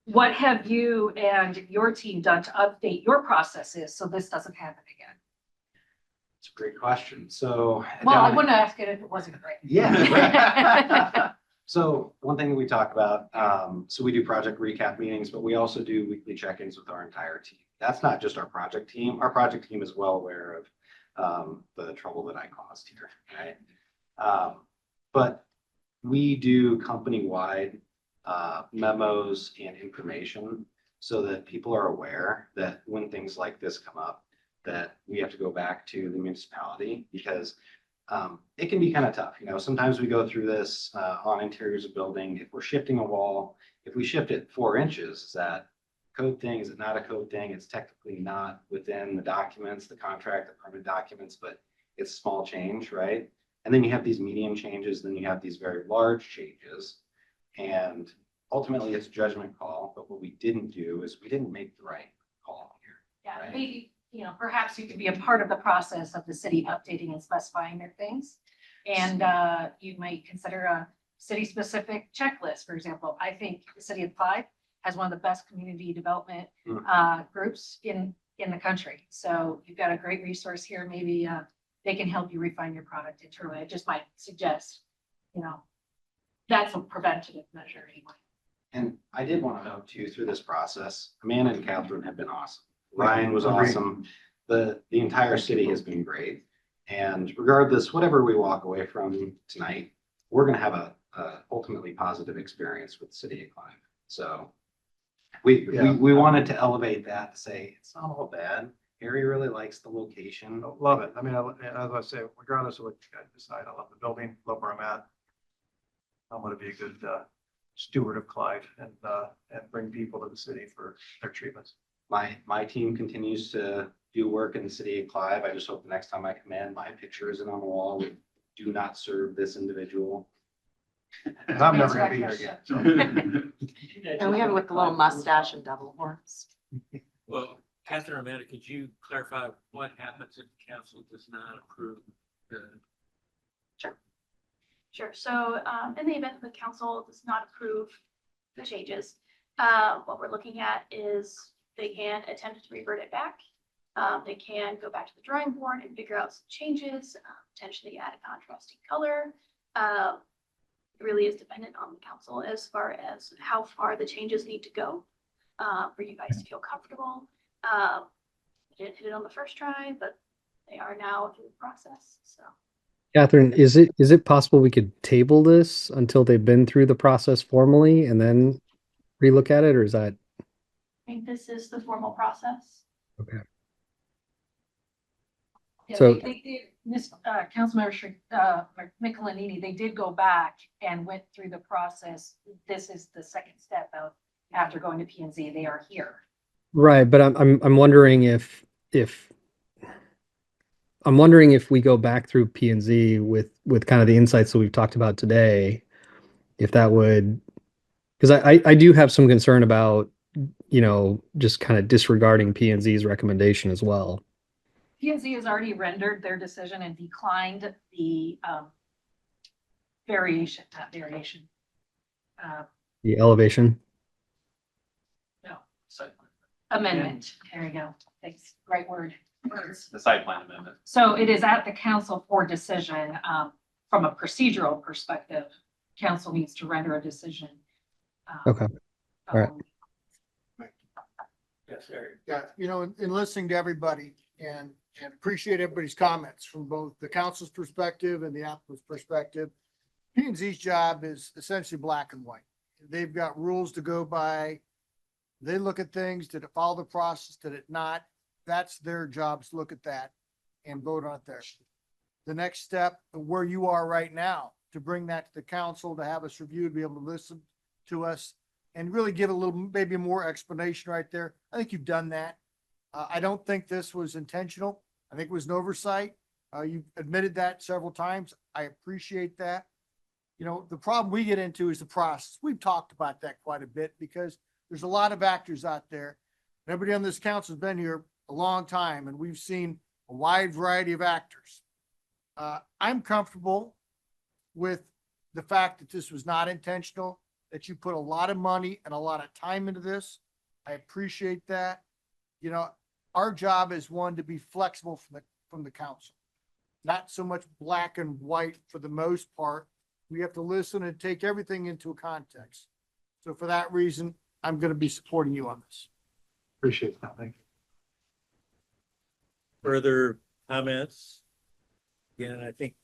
What have you and your team done to update your processes so this doesn't happen again? It's a great question. So. Well, I wouldn't ask it if it wasn't great. Yeah. So one thing that we talk about, so we do project recap meetings, but we also do weekly check-ins with our entire team. That's not just our project team. Our project team is well aware of the trouble that I caused here, right? But we do company-wide memos and information so that people are aware that when things like this come up, that we have to go back to the municipality because it can be kind of tough. You know, sometimes we go through this on interiors of building. If we're shifting a wall, if we shift it 4 inches, is that a code thing? Is it not a code thing? It's technically not within the documents, the contract, the permit documents, but it's a small change, right? And then you have these medium changes, then you have these very large changes. And ultimately it's a judgment call, but what we didn't do is we didn't make the right call here. Yeah, Right. maybe, you know, perhaps you could be a part of the process of the city updating and specifying their things. And you might consider a city-specific checklist, for example. I think the city of Clyde has one of the best community development groups in the country. So you've got a great resource here. Maybe they can help you refine your product internally. I just might suggest, you know, that's a preventative measure anyway. And I did want to note too, through this process, Amanda and Catherine have been awesome. Ryan was Agreed. awesome. The entire city has been great. And regardless, whatever we walk away from tonight, we're going to have a ultimately positive experience with the city of Clyde. So we wanted to elevate that to say, it's not all bad. Harry really likes the location. Love it. I mean, as I say, regardless of what you guys decide, I love the building, love where I'm at. I'm gonna be a good steward of Clyde and bring people to the city for their treatments. My team continues to do work in the city of Clive. I just hope the next time I come in, my picture isn't on the wall with "do not serve this individual." And I'm never gonna be here again. So. And we have it with the little mustache and devil horns. Well, Catherine, Amanda, could you clarify what happens if the council does not approve the? Sure. So in the event the council does not approve the changes, what we're looking at is they can attempt to revert it back. They can go back to the drawing board and figure out some changes, potentially add a contrasting color. It really is dependent on the council as far as how far the changes need to go for you guys to feel comfortable. They didn't hit it on the first try, but they are now through the process. So. Catherine, is it possible we could table this until they've been through the process formally and then relook at it, or is that? I think this is the formal process. Okay. Yeah, So- they did, Miss Councilmember Michelinini, they did go back and went through the process. This is the second step of after going to P and Z. They are here. Right, but I'm wondering if we go back through P and Z with kind of the insights that we've talked about today, if that would, because I do have some concern about, just kind of disregarding P and Z's recommendation as well. P and Z has already rendered their decision and declined the variation, not variation. The elevation. No, Site amendment. There you go. Thanks. Right word. Words. The site plan amendment. So it is at the council for decision. From a procedural perspective, council needs to render a decision. Okay. All right. Yes, Harry. Yeah, in listening to everybody and appreciate everybody's comments from both the council's perspective and the applicant's perspective. P and Z's job is essentially black and white. They've got rules to go by. They look at things, did it follow the process, did it not? That's their job, to look at that and vote on it there. The next step, where you are right now, to bring that to the council, to have us review, to be able to listen to us and really give a little, maybe more explanation right there. I think you've done that. I don't think this was intentional. I think it was an oversight. You admitted that several times. I appreciate that. The problem we get into is the process. We've talked about that quite a bit because there's a lot of actors out there. Everybody on this council has been here a long time and we've seen a wide variety of actors. I'm comfortable with the fact that this was not intentional, that you put a lot of money and a lot of time into this. I appreciate that. Our job is one to be flexible from the council, not so much black and white for the most part. We have to listen and take everything into context. So for that reason, I'm going to be supporting you on this. Appreciate that. Thank you. Further comments? Again, I think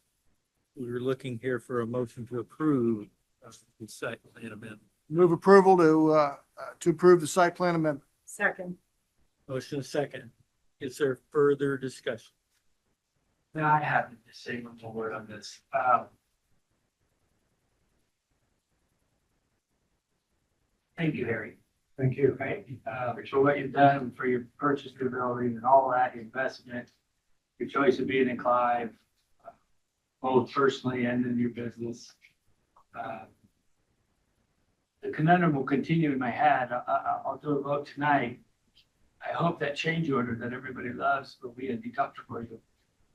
we were looking here for a motion to approve the site plan amendment. Move approval to approve the site plan amendment. Second. Motion second. Is there further discussion? Now I have to say one more word on this. Thank you, Harry. Thank you. Right, for what you've done for your purchase of the building and all that, your investment, your choice of being in Clive, both personally and in your business. The conundrum will continue in my head. I'll do a vote tonight. I hope that change order that everybody loves will be a deductible for you,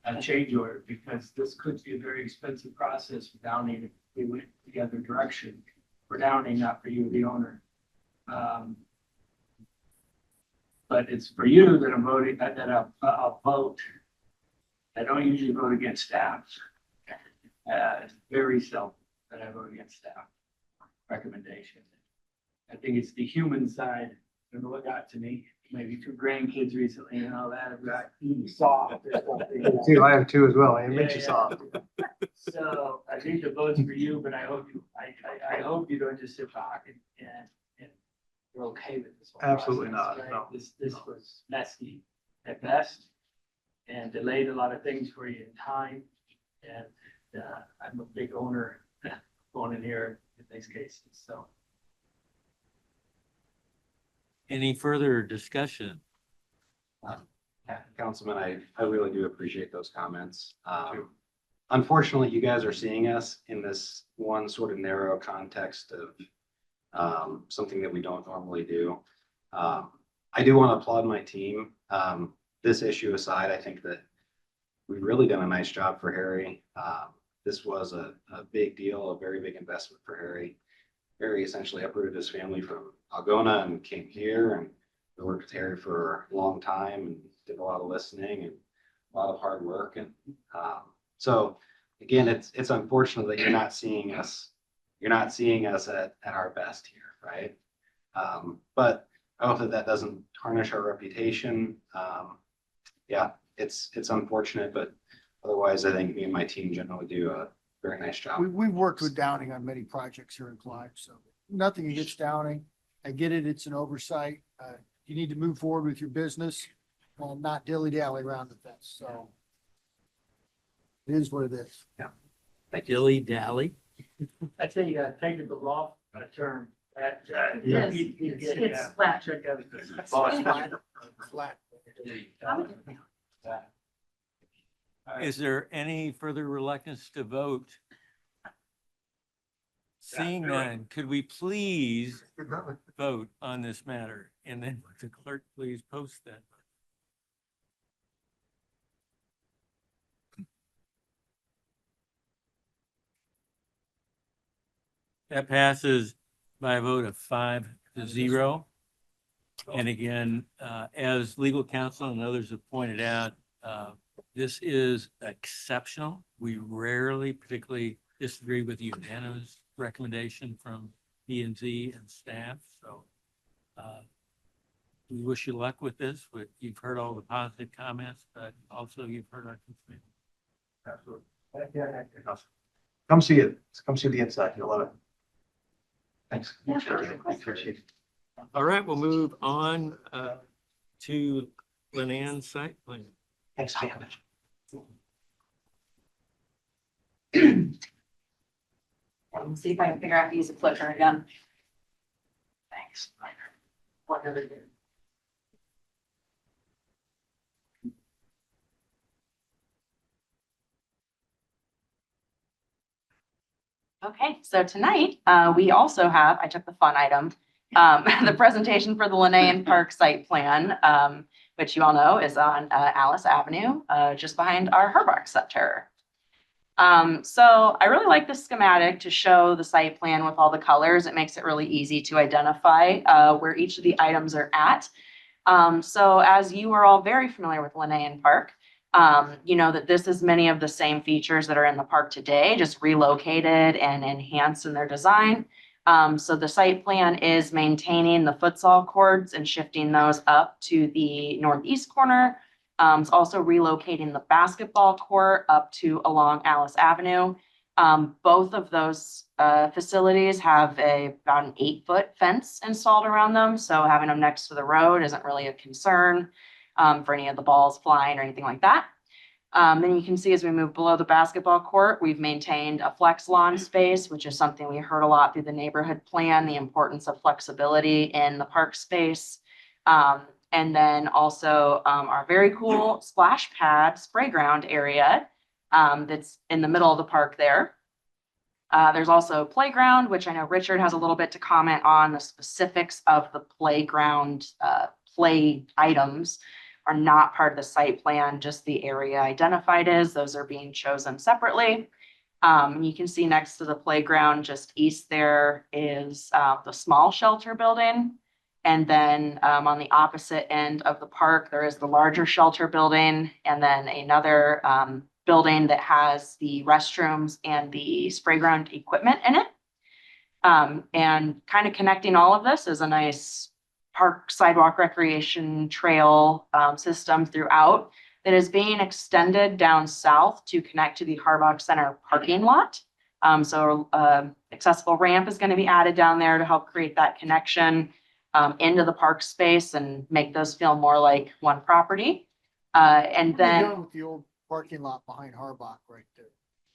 a change order, because this could be a very expensive process for Downing if we went the other direction. For Downing, not for you, the owner. But it's for you that I'm voting, that I'll vote. I don't usually vote against staff. It's very seldom that I vote against staff recommendation. I think it's the human side. I don't know what got to me. Maybe 2 grandkids recently and all that. I've got soft or something. I have 2 as well. It makes you soft. So I think the vote's for you, but I hope I hope you don't just sit back and you're okay with this. whole Absolutely process, not, right? no. This was messy at best and delayed a lot of things for you in time. And I'm a big owner going in here in these cases, so. Any further discussion? Councilman, I really do appreciate those comments. Unfortunately, you guys are seeing us in this one sort of narrow context of something that we don't normally do. I do want to applaud my team. This issue aside, I think that we've really done a nice job for Harry. This was a big deal, a very big investment for Harry. Harry essentially uprooted his family from Algona and came here, and we worked with Harry for a long time and did a lot of listening and a lot of hard work. And so again, it's unfortunate that you're not seeing us at our best here, right? But I hope that doesn't tarnish our reputation. Yeah, it's unfortunate, but otherwise I think me and my team generally do a very nice job. We've worked with Downing on many projects here in Clive, so nothing against Downing. I get it. It's an oversight. You need to move forward with your business and not dilly-dally around the fence. So it is what it is. Yeah. Dilly dally. That's a technical law term that. Yes, it's flat. Check out. Flat. Is there any further reluctance to vote? Seeing none, could we please vote on this matter? And then would the clerk please post that? That passes by a vote of 5-0. And again, as legal counsel and others have pointed out, this is exceptional. We rarely particularly disagree with the unanimous recommendation from P and Z and staff. So we wish you luck with this. You've heard all the positive comments, but also you've heard our complaints. Absolutely. Come see it. Come see the inside. You'll love it. Thanks. Yeah, Appreciate it. All right, we'll move on to Lenan site plan. Thanks, Pam. Let's see if I can figure out how to use a clicker again. Thanks. Okay, so tonight, we also have, I took the fun item, the presentation for the Lenayan Park site plan, which you all know is on Alice Avenue, just behind our Herbach Center. So I really like this schematic to show the site plan with all the colors. It makes it really easy to identify where each of the items are at. So as you are all very familiar with Lenayan Park, you know that this is many of the same features that are in the park today, just relocated and enhanced in their design. So the site plan is maintaining the futsal courts and shifting those up to the northeast corner. It's also relocating the basketball court up to along Alice Avenue. Both of those facilities have about an 8-foot fence installed around them. So having them next to the road isn't really a concern for any of the balls flying or anything like that. Then you can see as we move below the basketball court, we've maintained a flex lawn space, which is something we heard a lot through the neighborhood plan, the importance of flexibility in the park space. And then also our very cool splash pad spray ground area that's in the middle of the park there. There's also a playground, which I know Richard has a little bit to comment on. The specifics of the playground play items are not part of the site plan, just the area identified as. Those are being chosen separately. You can see next to the playground, just east there is the small shelter building. And then on the opposite end of the park, there is the larger shelter building, and then another building that has the restrooms and the spray ground equipment in it. And kind of connecting all of this is a nice park sidewalk recreation trail system throughout that is being extended down south to connect to the Herbach Center parking lot. So accessible ramp is going to be added down there to help create that connection into the park space and make those feel more like one property. And What are you Uh, doing then, with the old parking lot behind Harbach right there?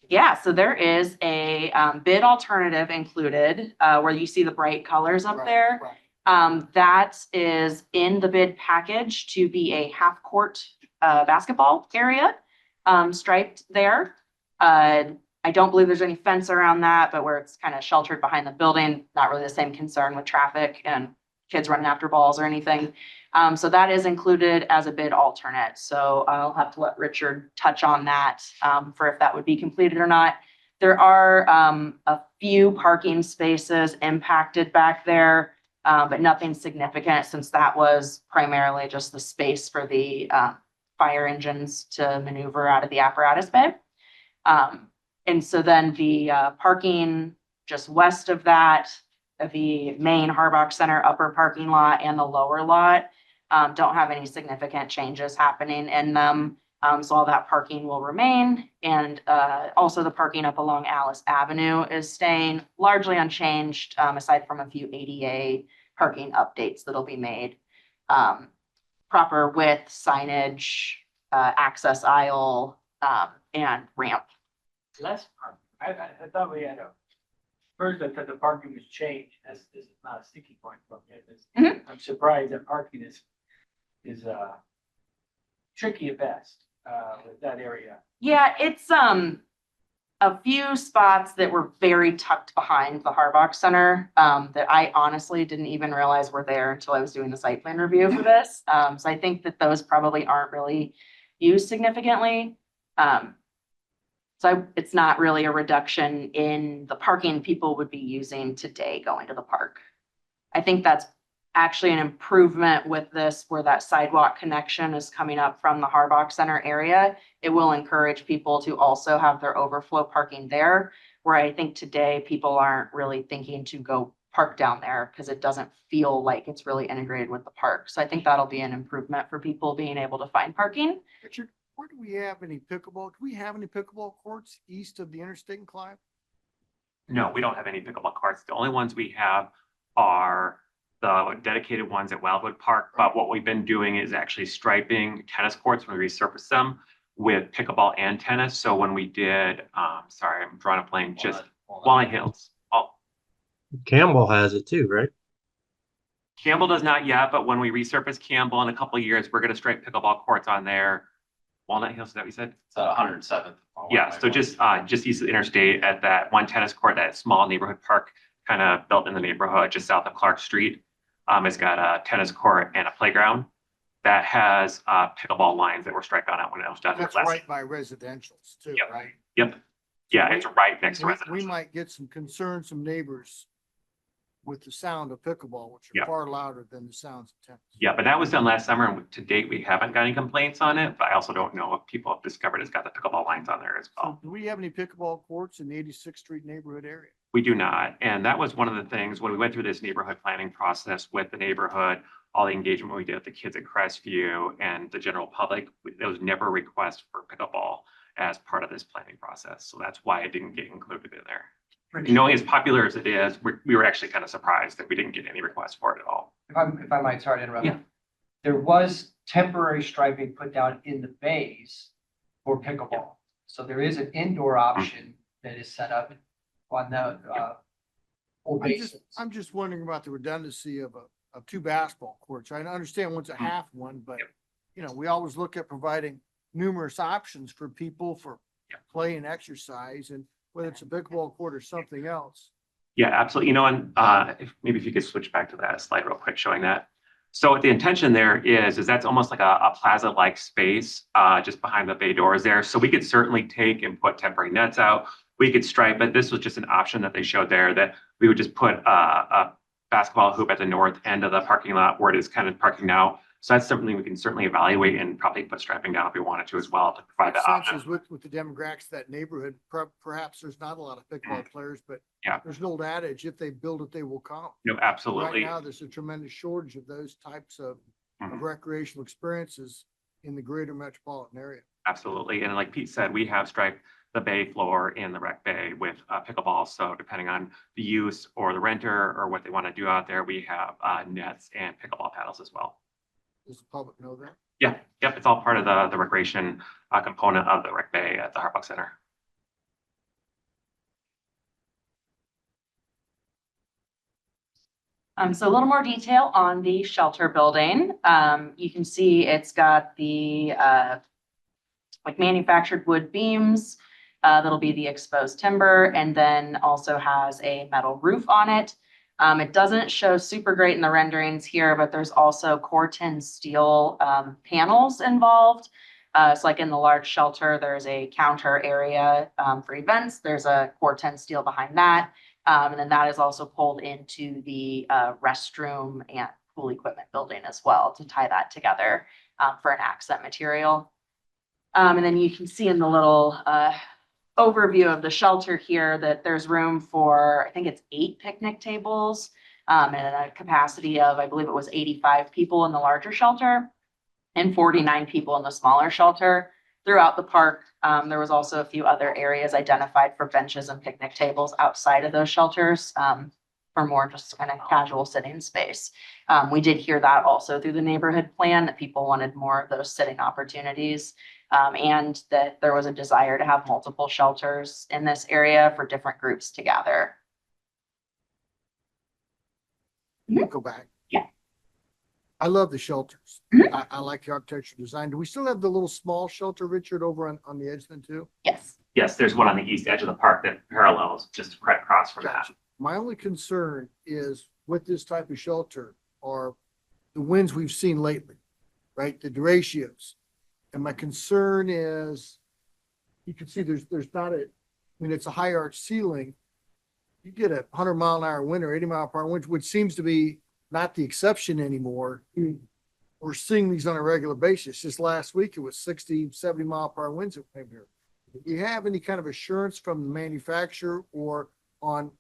yeah, so there is a bid alternative included where you see the bright colors up Right, there. right. That is in the bid package to be a half court basketball area striped there. I don't believe there's any fence around that, but where it's kind of sheltered behind the building, not really the same concern with traffic and kids running after balls or anything. So that is included as a bid alternate. So I'll have to let Richard touch on that for if that would be completed or not. There are a few parking spaces impacted back there, but nothing significant since that was primarily just the space for the fire engines to maneuver out of the apparatus bay. And so then the parking just west of that, the main Herbach Center upper parking lot and the lower lot don't have any significant changes happening in them. So all that parking will remain. And also the parking up along Alice Avenue is staying largely unchanged, aside from a few ADA parking updates that'll be made. Proper width, signage, access aisle, and ramp. Less parking. I thought we had first I thought the parking was changed. This is not a sticky point from it. I'm surprised that parking is tricky at best with that area. Yeah, it's a few spots that were very tucked behind the Harbach Center, that I honestly didn't even realize were there until I was doing the site plan review for this. So I think that those probably aren't really used significantly. So it's not really a reduction in the parking people would be using today going to the park. I think that's actually an improvement with this, where that sidewalk connection is coming up from the Harbach Center area. It will encourage people to also have their overflow parking there, where I think today people aren't really thinking to go park down there because it doesn't feel like it's really integrated with the park. So I think that'll be an improvement for people being able to find parking. Richard, where do we have any pickleball? Do we have any pickleball courts east of the interstate in Clive? No, we don't have any pickleball courts. The only ones we have are the dedicated ones at Wildwood Park. But what we've been doing is actually striping tennis courts when we resurface them with pickleball and tennis. So when we did, sorry, I'm drawing a blank, just Walnut Hills. Oh, Campbell has it too, right? Campbell does not yet, but when we resurface Campbell in a couple of years, we're going to stripe pickleball courts on there. Walnut Hills, is that what you said? It's 107th. Yeah, so just east of the interstate at that one tennis court, that small neighborhood park kind of built in the neighborhood just south of Clark Street. It's got a tennis court and a playground that has pickleball lines that were striped on it when it was done. That's right by residentials too, Yep. right? Yep. Yeah, it's right next to We residential. might get some concerns from neighbors with the sound of pickleball, which are Yep. far louder than the sounds of tennis. Yeah, but that was done last summer, and to date, we haven't got any complaints on it, but I also don't know if people have discovered it's got the pickleball lines on there as well. So do we have any pickleball courts in the 86th Street neighborhood area? We do not. And that was one of the things when we went through this neighborhood planning process with the neighborhood, all the engagement we did with the kids at Crestview and the general public, there was never a request for pickleball as part of this planning process. So that's why it didn't get included in there. Knowing as popular as it is, we were actually kind of surprised that we didn't get any requests for it at all. If I might, sorry to interrupt. Yeah. There was temporary striping put down in the bays for pickleball. So there is an indoor option that is set up on the, old bases. I'm just wondering about the redundancy of two basketball courts. I understand one's a half one, but you know, we always look at providing numerous options for people for play and exercise, and whether it's a pickleball court or something else. Yeah, absolutely. You know, and if you could switch back to that slide real quick showing that. So what the intention there is that's almost like a plaza-like space just behind the bay doors there. So we could certainly take and put temporary nets out. We could stripe, but this was just an option that they showed there, that we would just put a basketball hoop at the north end of the parking lot where it is kind of parking now. So that's something we can certainly evaluate and probably put striping down if we wanted to as well to provide that option. Sense is with the demographics of that neighborhood, perhaps there's not a lot of pickleball players, but Yeah. there's an old adage, if they build it, they will come. No, absolutely. Right now, there's a tremendous shortage of those types of Mhm. recreational experiences in the greater metropolitan area. Absolutely. And like Pete said, we have striped the bay floor in the rec bay with pickleball. So depending on the use or the renter or what they want to do out there, we have nets and pickleball paddles as well. Does the public know that? Yeah, yep, it's all part of the recreation component of the rec bay at the Harbach Center. So a little more detail on the shelter building. You can see it's got the like manufactured wood beams. That'll be the exposed timber, and then also has a metal roof on it. It doesn't show super great in the renderings here, but there's also Corten steel panels involved. So like in the large shelter, there's a counter area for events. There's a Corten steel behind that. And then that is also pulled into the restroom and pool equipment building as well to tie that together for an accent material. And then you can see in the little overview of the shelter here that there's room for, I think it's 8 picnic tables and a capacity of, I believe it was 85 people in the larger shelter and 49 people in the smaller shelter. Throughout the park, there was also a few other areas identified for benches and picnic tables outside of those shelters for more just kind of casual sitting space. We did hear that also through the neighborhood plan, that people wanted more of those sitting opportunities, and that there was a desire to have multiple shelters in this area for different groups to gather. Go back. Yeah. I love the shelters. I like the architectural design. Do we still have the little small shelter, Richard, over on the edge then too? Yes. Yes, there's one on the east edge of the park that parallels just right across from that. Gotcha. My only concern is with this type of shelter are the winds we've seen lately, right? The derechos. And my concern is, you can see there's not a, I mean, it's a high arch ceiling. You get a 100-mile-an-hour wind or 80-mile-per-hour wind, which seems to be not the exception anymore. We're seeing these on a regular basis. Just last week, it was 60, 70-mile-per-hour winds that came here. Do you have any kind of assurance from the manufacturer or on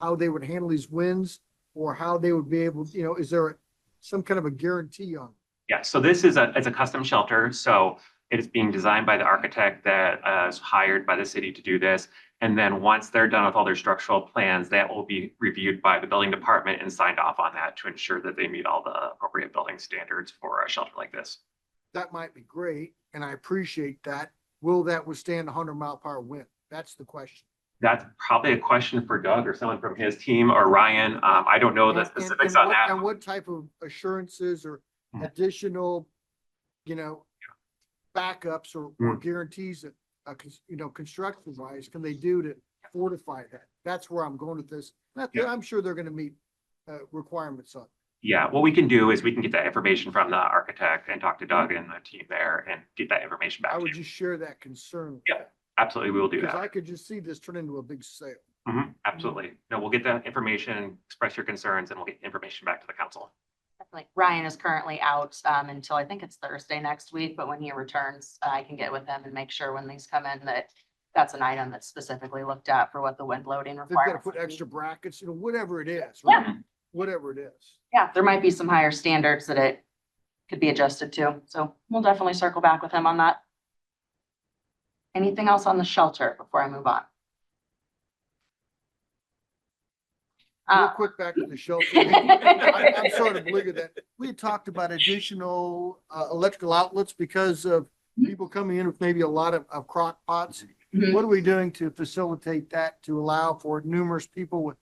how they would handle these winds or how they would be able, you know, is there some kind of a guarantee on? Yeah, so this is it's a custom shelter, so it is being designed by the architect that is hired by the city to do this. And then once they're done with all their structural plans, that will be reviewed by the building department and signed off on that to ensure that they meet all the appropriate building standards for a shelter like this. That might be great, and I appreciate that. Will that withstand a 100-mile-per-hour wind? That's the question. That's probably a question for Doug or someone from his team or Ryan. I don't know the specifics on that. And what type of assurances or additional, you know, backups or guarantees that, you know, construction wise, can they do to fortify that? That's where I'm going with this. I'm sure they're going to meet requirements on. Yeah, what we can do is we can get that information from the architect and talk to Doug and the team there and get that information back I to would you. just share that concern. Yeah, absolutely, we will do Because that. I could just see this turn into a big sale. Absolutely. No, we'll get that information, express your concerns, and we'll get information back to the council. Definitely. Ryan is currently out until I think it's Thursday next week, but when he returns, I can get with them and make sure when these come in that that's an item that's specifically looked at for what the wind loading They've got to requirements. put extra brackets, you know, whatever it is. Yeah. Right? Whatever it is. Yeah, there might be some higher standards that it could be adjusted to. So we'll definitely circle back with him on that. Anything else on the shelter before I move on? Real quick back to the shelter. I'm sorry to believe that. We had talked about additional electrical outlets because of people coming in with maybe a lot of crock pots. What are we doing to facilitate that, to allow for numerous people with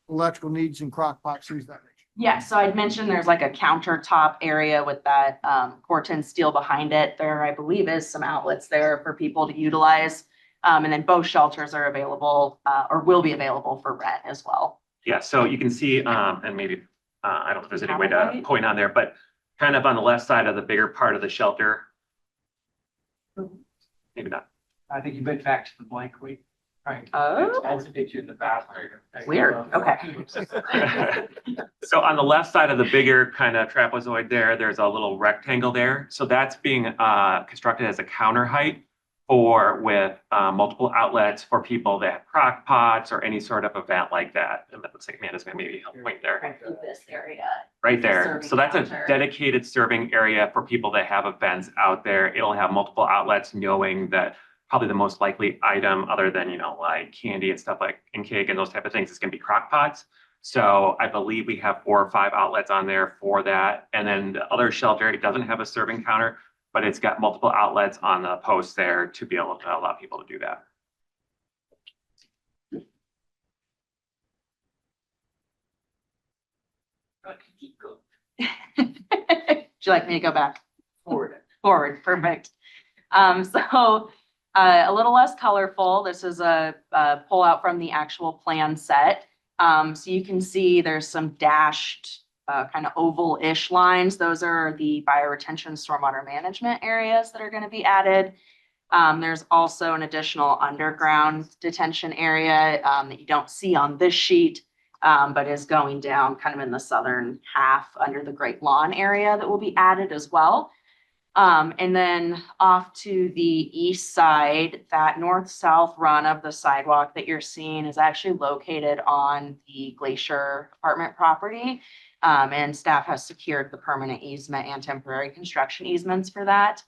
electrical needs and crock pots, things of that nature? Yeah, so I'd mentioned there's like a countertop area with that Corten steel behind it. There, I believe, is some outlets there for people to utilize. And then both shelters are available or will be available for rent as well. Yeah, so you can see, and maybe, I don't know if there's any way to point on there, but kind of on the left side of the bigger part of the shelter. Maybe not. I think you went back to the blank week. Right. Oh. That's a picture in the bathroom. Weird, okay. So on the left side of the bigger kind of trapezoid there, there's a little rectangle there. So that's being constructed as a counter height or with multiple outlets for people that have crock pots or any sort of event like that. And it looks like Amanda's gonna maybe help point there. This area. Right there. Serving So that's a counter. dedicated serving area for people that have events out there. It'll have multiple outlets, knowing that probably the most likely item other than, you know, like candy and stuff like and cake and those type of things is gonna be crock pots. So I believe we have 4 or 5 outlets on there for that. And then the other shelter, it doesn't have a serving counter, but it's got multiple outlets on the posts there to be able to allow people to do that. Would you like me to go back? Forward, perfect. So a little less colorful. This is a pullout from the actual plan set. So you can see there's some dashed kind of oval-ish lines. Those are the bioretention stormwater management areas that are going to be added. There's also an additional underground detention area that you don't see on this sheet, but is going down kind of in the southern half under the Great Lawn area that will be added as well. And then off to the east side, that north-south run of the sidewalk that you're seeing is actually located on the Glacier apartment property. And staff has secured the permanent easement and temporary construction easements for that.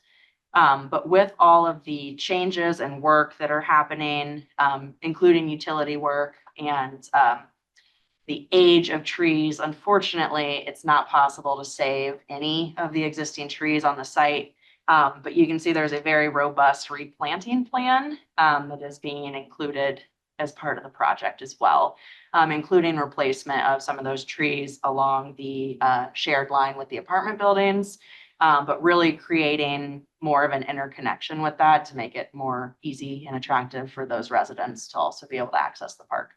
But with all of the changes and work that are happening, including utility work and the age of trees, unfortunately, it's not possible to save any of the existing trees on the site. But you can see there's a very robust replanting plan that is being included as part of the project as well, including replacement of some of those trees along the shared line with the apartment buildings, But really creating more of an interconnection with that to make it more easy and attractive for those residents to also be able to access the park.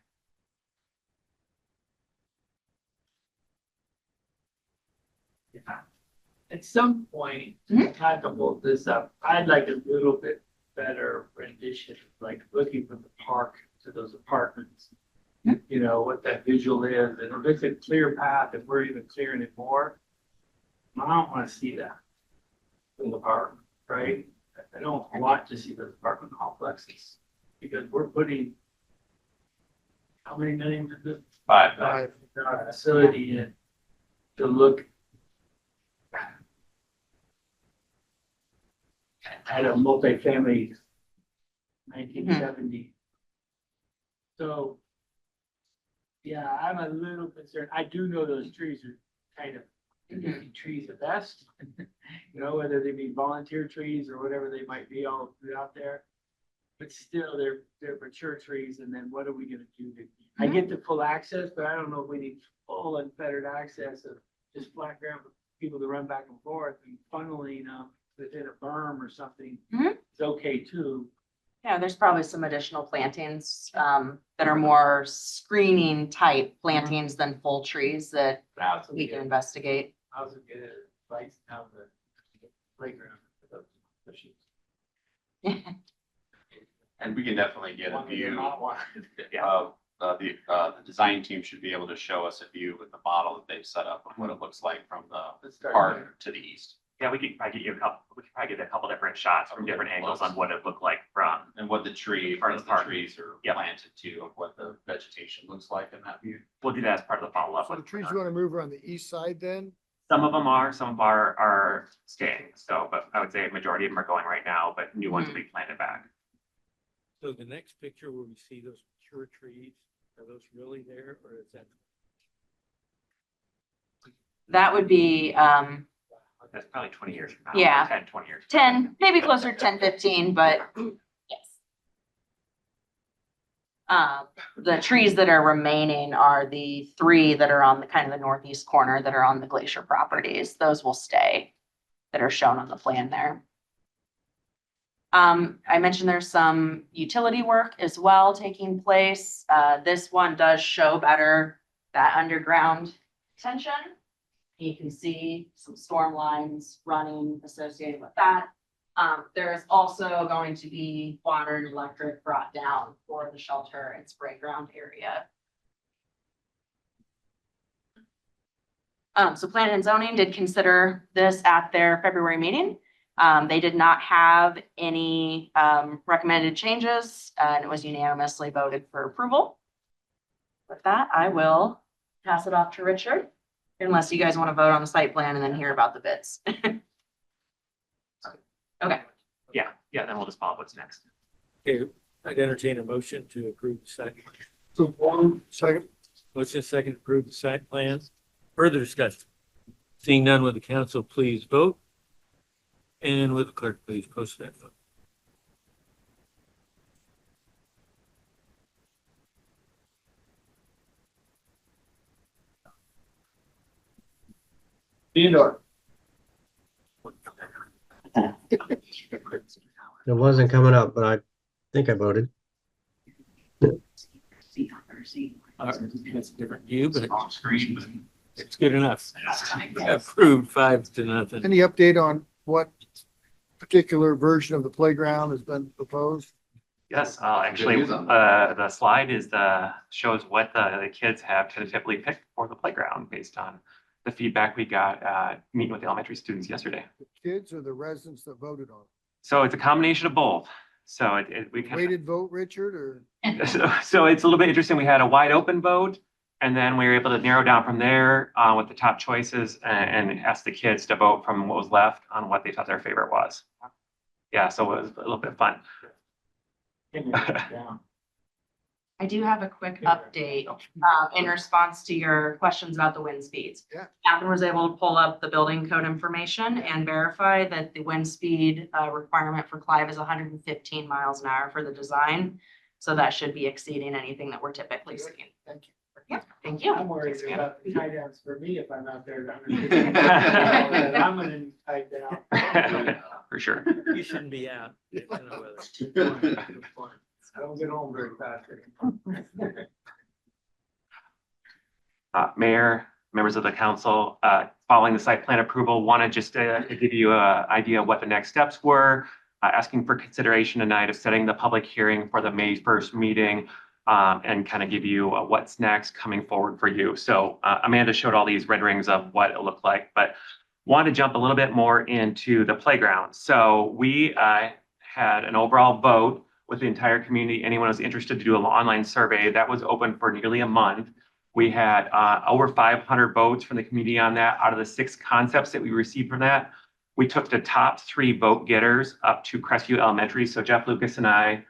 At some point, Mhm. not to hold this up, I'd like a little bit better rendition, like looking from the park to those apartments. You know, what that visual is, and if it's a clear path, if we're even clearing it more, I don't wanna see that from the park, right? I don't want to see those apartment complexes, because we're putting how many million is it? Five. Facility in to look at a multifamily 1970. So, yeah, I'm a little concerned. I do know those trees are kind of interesting trees at best. You know, whether they be volunteer trees or whatever they might be all out there. But still, they're mature trees, and then what are we gonna do? I get the full access, but I don't know if we need full unfettered access of just flat ground for people to run back and forth and funneling within a berm or something. Mhm. It's okay too. Yeah, there's probably some additional plantings that are more screening type plantings than full trees that we can investigate. I was get a lights down the playground. for those machines. And we can definitely get a One of them view not one. of, the design team should be able to show us a view with the model that they've set up of what it looks like from the Let's start there. park to the east. Yeah, we could probably get a couple different shots from different angles on what it looked like from. And what the tree, Part of what the the park. trees are Yep. planted to, of what the vegetation looks like in that view. We'll do that as part of the follow-up. So the with trees you Bernard. want to move are on the east side then? Some of them are, some of them are staying, so, but I would say a majority of them are going right now, but new ones will be planted back. So the next picture where we see those mature trees, are those really there or is that? That would be, That's probably 20 years from now. Yeah. 10, 20 years. 10, maybe closer to 10, 15, but yes. The trees that are remaining are the 3 that are on the kind of the northeast corner that are on the glacier properties. Those will stay that are shown on the plan there. I mentioned there's some utility work as well taking place. This one does show better that underground tension. You can see some storm lines running associated with that. There is also going to be water and electric brought down for the shelter and spray ground area. So planning and zoning did consider this at their February meeting. They did not have any recommended changes, and it was unanimously voted for approval. With that, I will pass it off to Richard, unless you guys want to vote on the site plan and then hear about the bids. Okay. Yeah, then we'll just follow up what's next. Okay, I'd entertain a motion to approve the site. So one second. Motion second to approve the site plans. Further discussion. Seeing none, with the council, please vote. And with the clerk, please post that vote. Theodore. It wasn't coming up, but I think I voted. That's a different view, but On screen, but it's good enough. Approved 5-0. Any update on what particular version of the playground has been proposed? Yes, actually, news on that. the slide shows what the kids have typically picked for the playground based on the feedback we got, meeting with the elementary students yesterday. The kids or the residents that voted on So it's a combination of both. So we it? can. Weighted vote, Richard, or? So it's a little bit interesting. We had a wide open vote and then we were able to narrow down from there with the top choices and ask the kids to vote from what was left on what they thought their favorite was. Yeah, so it was a little bit fun. I do have a quick update in response to your questions about the wind speeds. Yeah. Catherine was able to pull up the building code information and verify that the wind speed requirement for Clive is 115 miles an hour for the design. So that should be exceeding anything that we're typically seeing. Thank you. Yeah, thank you. I'm worried Thanks, man. about the tie downs for me if I'm out there. I'm gonna need tied down. For sure. You shouldn't be out. in the weather. I don't get home very fast. Mayor, members of the council, following the site plan approval, wanted just to give you an idea of what the next steps were. Asking for consideration tonight of setting the public hearing for the May 1st meeting, and kind of give you what's next coming forward for you. So Amanda showed all these renderings of what it looked like, but wanted to jump a little bit more into the playground. So we had an overall vote with the entire community. Anyone who's interested to do an online survey that was open for nearly a month. We had over 500 votes from the community on that. Out of the 6 concepts that we received from that, we took the top 3 vote getters up to Crestview Elementary. So Jeff Lucas and I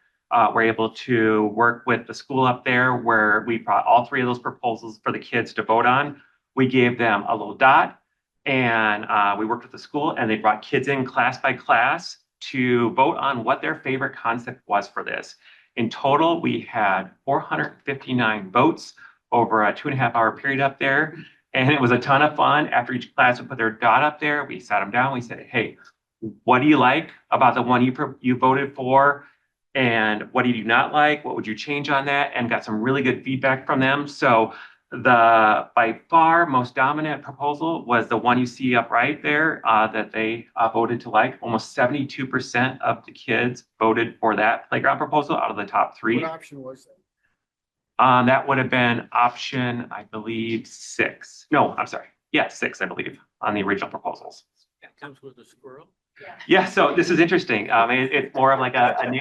were able to work with the school up there where we brought all 3 of those proposals for the kids to vote on. We gave them a little dot, and we worked with the school, and they brought kids in class by class to vote on what their favorite concept was for this. In total, we had 459 votes over a 2.5-hour period up there. And it was a ton of fun. After each class would put their dot up there, we sat them down. We said, hey, what do you like about the one you voted for? And what do you not like? What would you change on that? And got some really good feedback from them. So the by far most dominant proposal was the one you see up right there that they voted to like. Almost 72% of the kids voted for that playground proposal out of the top 3. What option was that? That would have been option, I believe, 6. No, I'm sorry. Yeah, 6, I believe, on the original proposals. It comes with a squirrel. Yeah, so this is interesting. It's more of like a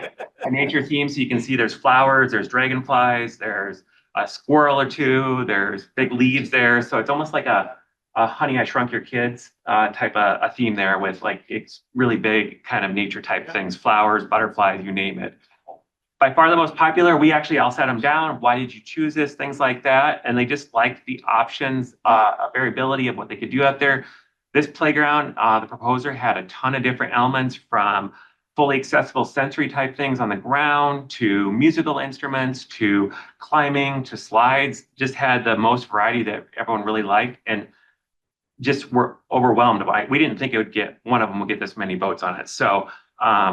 nature theme. So you can see there's flowers, there's dragonflies, there's a squirrel or 2, there's big leaves there. So it's almost like a Honey, I Shrunk Your Kids type of a theme there with like, it's really big kind of nature type things, flowers, butterflies, you name it. By far the most popular, we actually all sat them down. Why did you choose this? Things like that. And they just liked the options, variability of what they could do out there. This playground, the proposer had a ton of different elements from fully accessible sensory type things on the ground to musical instruments to climbing to slides. Just had the most variety that everyone really liked and just were overwhelmed by it. We didn't think one of them would get this many votes on it. So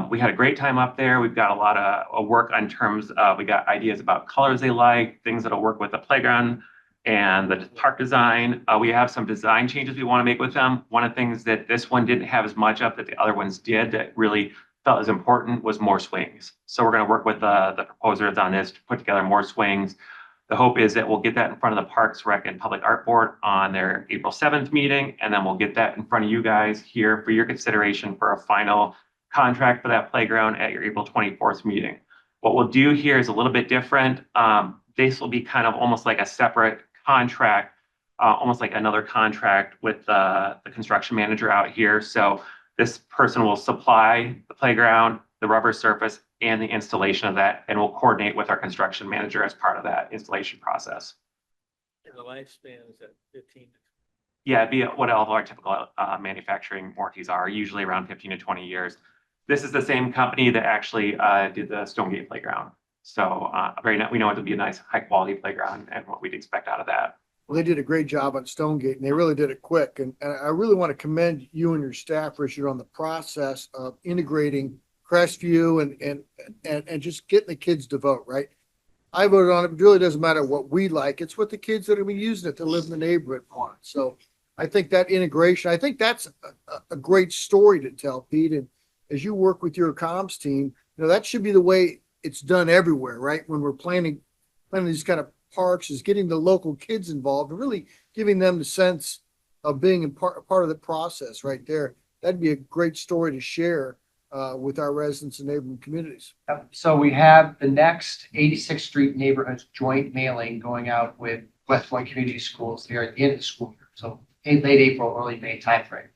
we had a great time up there. We've got a lot of work on terms of, we got ideas about colors they like, things that'll work with the playground and the park design. We have some design changes we want to make with them. One of the things that this one didn't have as much of that the other ones did that really felt as important was more swings. So we're going to work with the proposers on this to put together more swings. The hope is that we'll get that in front of the Parks, Rec, and Public Art Board on their April 7th meeting, and then we'll get that in front of you guys here for your consideration for a final contract for that playground at your April 24th meeting. What we'll do here is a little bit different. This will be kind of almost like a separate contract, almost like another contract with the construction manager out here. So this person will supply the playground, the rubber surface, and the installation of that, and we'll coordinate with our construction manager as part of that installation process. And the lifespan is at 15. Yeah, it'd be what all of our typical manufacturing warranties are, usually around 15 to 20 years. This is the same company that actually did the Stonegate playground. So we know it'll be a nice, high quality playground and what we'd expect out of that. Well, they did a great job on Stonegate, and they really did it quick. And I really want to commend you and your staff, Richard, on the process of integrating Crestview and just getting the kids to vote, right? I voted on it. It really doesn't matter what we like. It's what the kids that are using it to live in the neighborhood want. So I think that integration, I think that's a great story to tell, Pete. And as you work with your comms team, that should be the way it's done everywhere, right? When we're planning these kind of parks, is getting the local kids involved and really giving them the sense of being part of the process right there. That'd be a great story to share with our residents and neighboring communities. So we have the next 86th Street Neighborhoods joint mailing going out with West Point Community Schools here at the end of the school year. So late April, early May timeframe.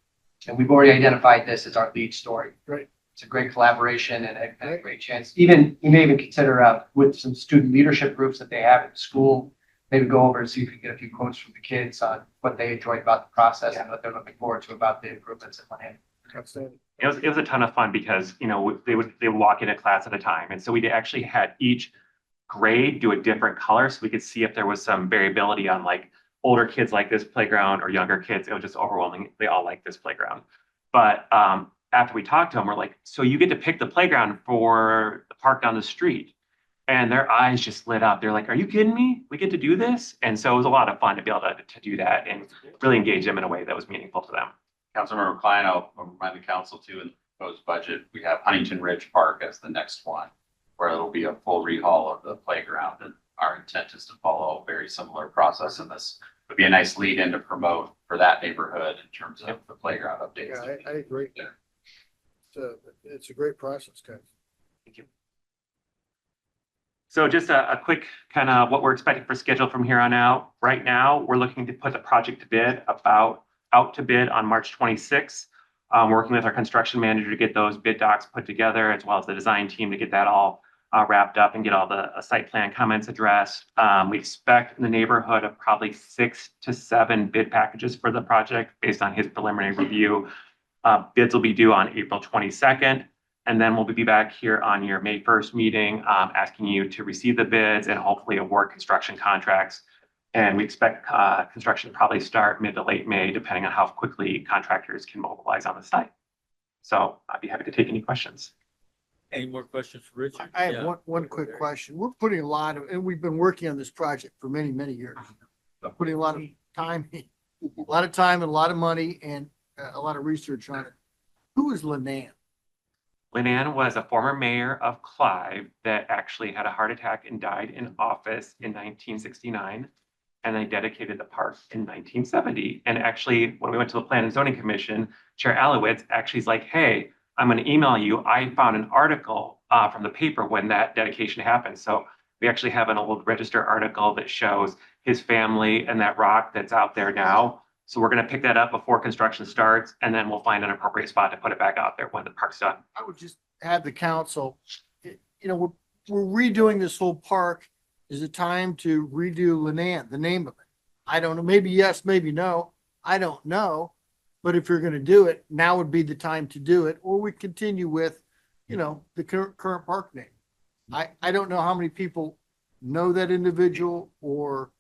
And we've already identified this as our lead story. Right. It's a great collaboration and a great chance. You may even consider with some student leadership groups that they have at the school, maybe go over and see if we can get a few quotes from the kids on what they enjoyed about the process and what they're looking forward to about the improvements at Miami. Outstanding. It was a ton of fun because, they would walk in a class at a time. And so we actually had each grade, do a different color so we could see if there was some variability on like older kids like this playground or younger kids. It was just overwhelming. They all like this playground. But after we talked to them, we're like, so you get to pick the playground for the park down the street. And their eyes just lit up. They're like, are you kidding me? We get to do this? And so it was a lot of fun to be able to do that and really engage them in a way that was meaningful to them. Councilmember Klein, I'll remind the council too, in the proposed budget, we have Huntington Ridge Park as the next one, where it'll be a full rehaul of the playground. And our intent is to follow a very similar process, and this would be a nice lead in to promote for that neighborhood in terms of the playground updates. Yeah, I agree. It's a great process, guys. Thank you. So just a quick kind of what we're expecting for schedule from here on out. Right now, we're looking to put the project to bid out to bid on March 26th. Working with our construction manager to get those bid docs put together, as well as the design team to get that all wrapped up and get all the site plan comments addressed. We expect in the neighborhood of probably 6 to 7 bid packages for the project based on his preliminary review. Bids will be due on April 22nd. And then we'll be back here on your May 1st meeting, asking you to receive the bids and hopefully award construction contracts. And we expect construction to probably start mid to late May, depending on how quickly contractors can mobilize on the site. So I'd be happy to take any questions. Any more questions for Richard? I have Yeah. one quick question. We're putting a lot of, and we've been working on this project for many, many years. Putting a lot of time, and a lot of money and a lot of research on it. Who is Lenan? Lenan was a former mayor of Clive that actually had a heart attack and died in office in 1969. And they dedicated the park in 1970. And actually, when we went to the Plan and Zoning Commission, Chair Alowitz actually is like, hey, I'm going to email you. I found an article from the paper when that dedication happened. So we actually have an old Register article that shows his family and that rock that's out there now. So we're going to pick that up before construction starts, and then we'll find an appropriate spot to put it back out there when the park's done. I would just have the council, we're redoing this whole park. Is it time to redo Lenan, the name of it? I don't know. Maybe yes, maybe no. I don't know. But if you're going to do it, now would be the time to do it, or we continue with, the current park name. I don't know how many people know that individual or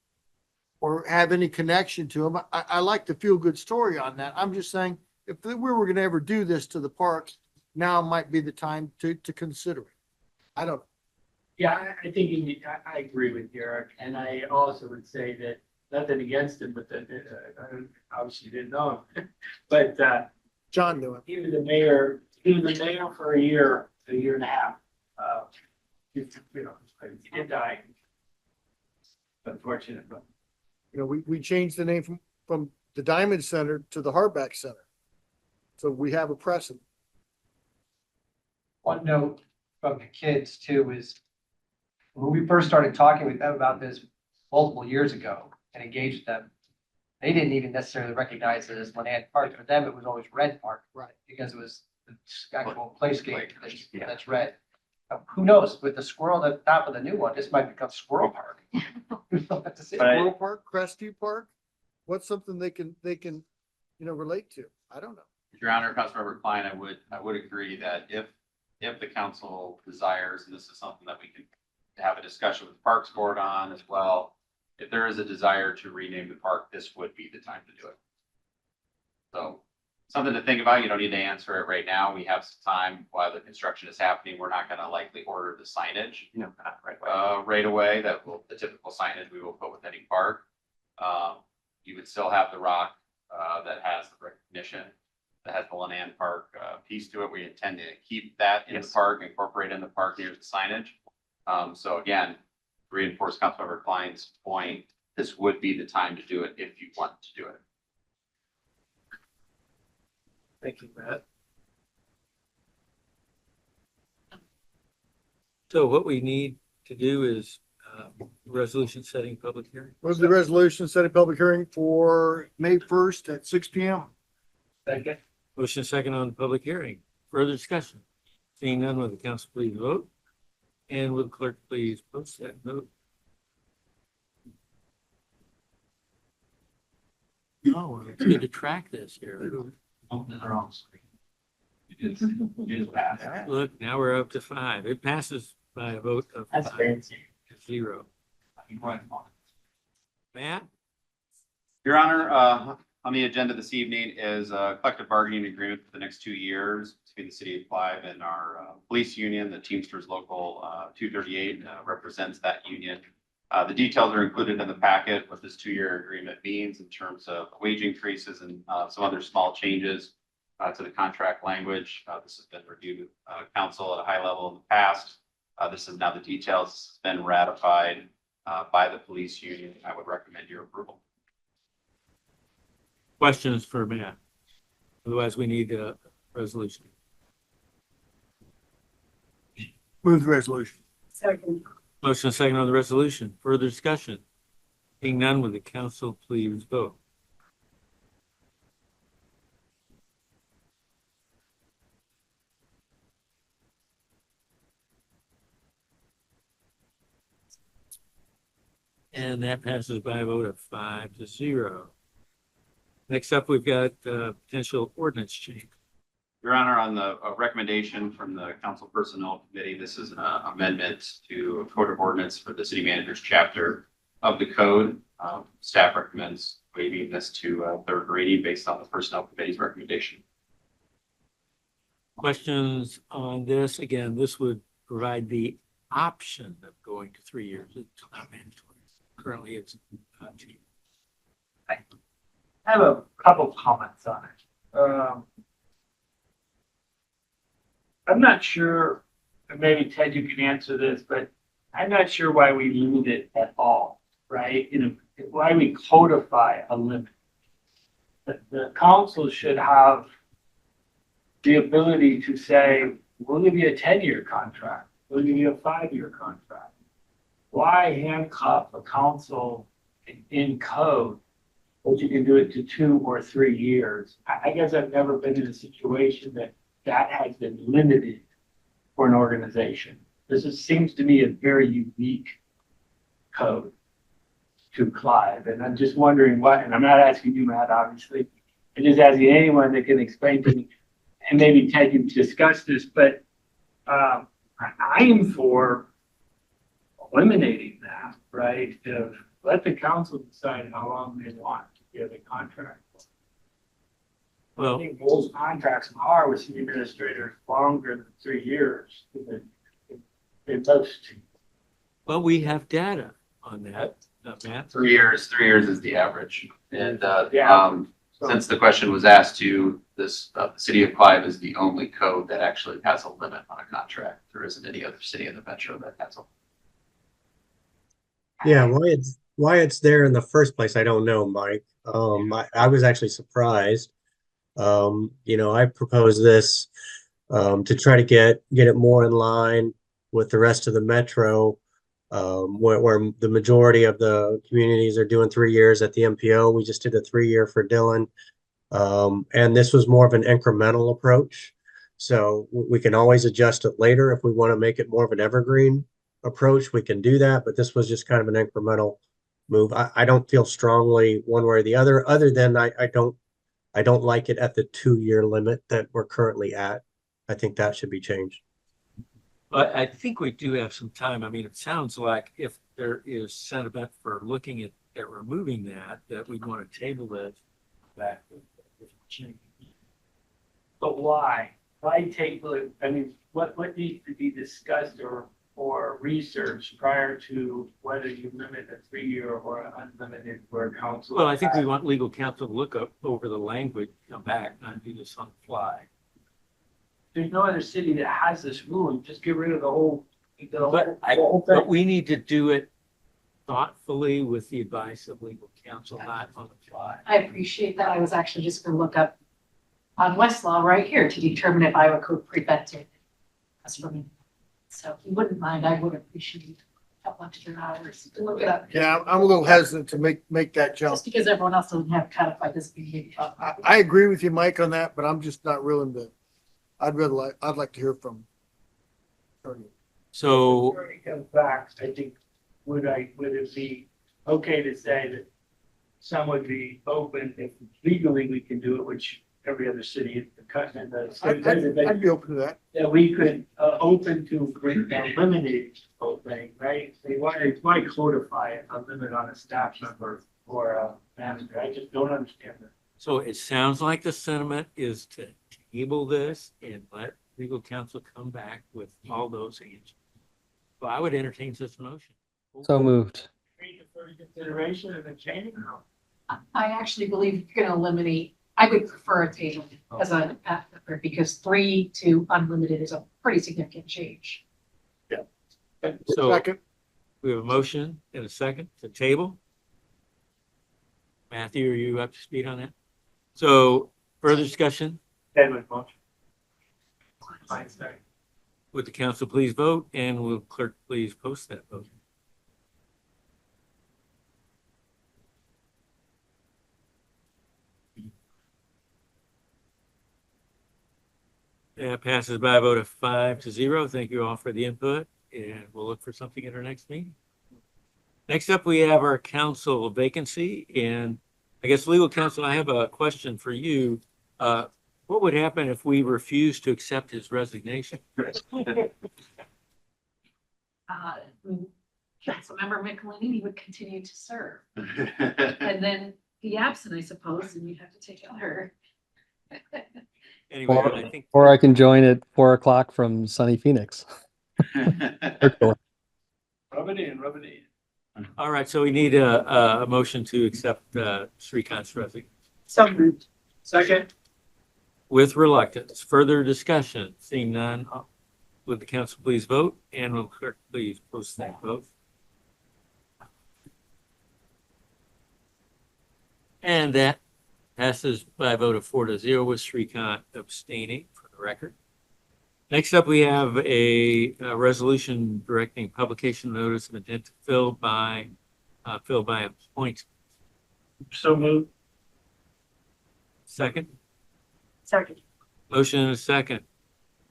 have any connection to him. I like the feel good story on that. I'm just saying, if we were going to ever do this to the park, now might be the time to consider it. I don't know. Yeah, I think I agree with Derek, and I also would say that nothing against him, but that I obviously didn't know him. But John knew him. he was the mayor for a year and a half. He did die. Unfortunate, but We changed the name from the Diamond Center to the Hardback Center. So we have a precedent. One note from the kids too is when we first started talking with them about this multiple years ago and engaged them, they didn't even necessarily recognize it as Lenan Park. For them, it was always Red Park. Right. Because it was the actual playscape that's red. Who knows, with the squirrel at the top of the new one, this might become Squirrel Park. Squirrel Park, Crestview Park, what's something they can, relate to? I don't know. Your Honor, Councilmember Klein, I would agree that if the council desires, and this is something that we can have a discussion with the Parks Board on as well, if there is a desire to rename the park, this would be the time to do it. So something to think about. You don't need to answer it right now. We have some time while the construction is happening. We're not going to likely order the signage right away. The typical signage we will put with any park. You would still have the rock that has the recognition, that has the Lenan Park piece to it. We intend to keep that in the park, incorporate in the park near the signage. So again, reinforce Councilmember Klein's point, this would be the time to do it if you want to do it. thank you, Matt. So what we need to do is resolution setting public hearing. Was the resolution setting public hearing for May 1st at 6 p.m. Second. Motion second on the public hearing. Further discussion? Seeing none, will the council please vote? And will the clerk please post that vote? Oh, it's good to track this here. Look, now we're up to 5. It passes by a vote of 5. That's fancy. 0. Matt? Your Honor, on the agenda this evening is a collective bargaining agreement for the next 2 years between the city of Clive and our police union. The Teamsters Local 238 represents that union. The details are included in the packet, what this 2-year agreement means in terms of wage increases and some other small changes to the contract language. This has been reviewed with council at a high level in the past. This is now the details. This has been ratified by the police union. I would recommend your approval. Questions for Matt? Otherwise, we need a resolution. Move the resolution. Second. Motion and second on the resolution. Further discussion? Being none, will the council please vote? And that passes by a vote of 5-0. Next up, we've got potential ordinance change. Your Honor, on the recommendation from the Council Personnel Committee, this is an amendment to a code of ordinance for the city manager's chapter of the code. Staff recommends waiving this to third reading based on the Personnel Committee's recommendation. Questions on this? Again, this would provide the option of going to 3 years. It's not mandatory. Currently, it's 2 years. I have a couple comments on it. I'm not sure, and maybe Ted, you can answer this, but I'm not sure why we limit it at all, right? Why we codify a limit. The council should have the ability to say, we'll give you a 10-year contract, we'll give you a 5-year contract. Why handcuff a council in code, but you can do it to 2 or 3 years? I guess I've never been in a situation that has been limited for an organization. Seems to me a very unique code to Clive. And I'm just wondering what, and I'm not asking you, Matt, obviously. I'm just asking anyone that can explain to me, and maybe Ted, you've discussed this, but I'm for eliminating that, right? Let the council decide how long they want to give a contract. Well, I think most contracts are with city administrators longer than 3 years. They most. well, we have data on that, Matt. 3 years. 3 years is the average. And So- since the question was asked to this, the city of Clive is the only code that actually has a limit on a contract. There isn't any other city in the metro that has a. Yeah, why it's there in the first place, I don't know, Mike. I was actually surprised. I proposed this to try to get it more in line with the rest of the metro, where the majority of the communities are doing 3 years at the MPO. We just did a 3-year for Dillon. And this was more of an incremental approach. So we can always adjust it later if we want to make it more of an evergreen approach, we can do that, but this was just kind of an incremental move. I don't feel strongly one way or the other than I don't like it at the 2-year limit that we're currently at. I think that should be changed. But I think we do have some time. I mean, it sounds like if there is sentiment for looking at removing that we'd want to table it back. But why? Why table it? I mean, what needs to be discussed or research prior to whether you limit a 3-year or unlimited for council? Well, I think we want legal counsel to look over the language, come back, not do this on the fly. There's no other city that has this rule. You just get rid of the whole But thing. we need to do it thoughtfully with the advice of legal counsel, not on the fly. I appreciate that. I was actually just gonna look up on Westlaw right here to determine if Iowa code prevented. That's for me. So if you wouldn't mind, I would appreciate a couple extra hours to look it up. Yeah, I'm a little hesitant to make that jump. Just because everyone else doesn't have codified this being. I agree with you, Mike, on that, but I'm just not willing to. I'd like to hear from. So Before it comes back, I think, would it be okay to say that some would be open if legally we can do it, which every other city in the country. I'd be open to that. That we could, open to eliminate the whole thing, right? I mean, why codify a limit on a staff member or a manager? I just don't understand that. So it sounds like the sentiment is to table this and let legal counsel come back with all those answers. So I would entertain such a motion. So moved. Read the further consideration and then change. I actually believe you're gonna eliminate, I would prefer a table as a, because 3 to unlimited is a pretty significant change. So Second. we have a motion and a second to table. Matthew, are you up to speed on that? So further discussion? Edwin, motion. Fine, sorry. Would the council please vote, and will clerk please post that vote? That passes by a vote of 5-0. Thank you all for the input, and we'll look for something at our next meeting. Next up, we have our council vacancy, and I guess legal counsel, I have a question for you. What would happen if we refuse to accept his resignation? Councilmember Michelini would continue to serve. And then be absent, I suppose, and you'd have to take her. Anyway, I think. Or I can join at 4 o'clock from sunny Phoenix. Virtual. Rub it in, rub it in. All right, so we need a motion to accept Srikant's resignation. So moved. Second. With reluctance. Further discussion, seeing none, would the council please vote, and will clerk please post that vote? And that passes by a vote of 4-0 with Srikant abstaining for the record. Next up, we have a resolution directing publication notice of intent to fill by appointment. So moved. Second, Second. motion and a second.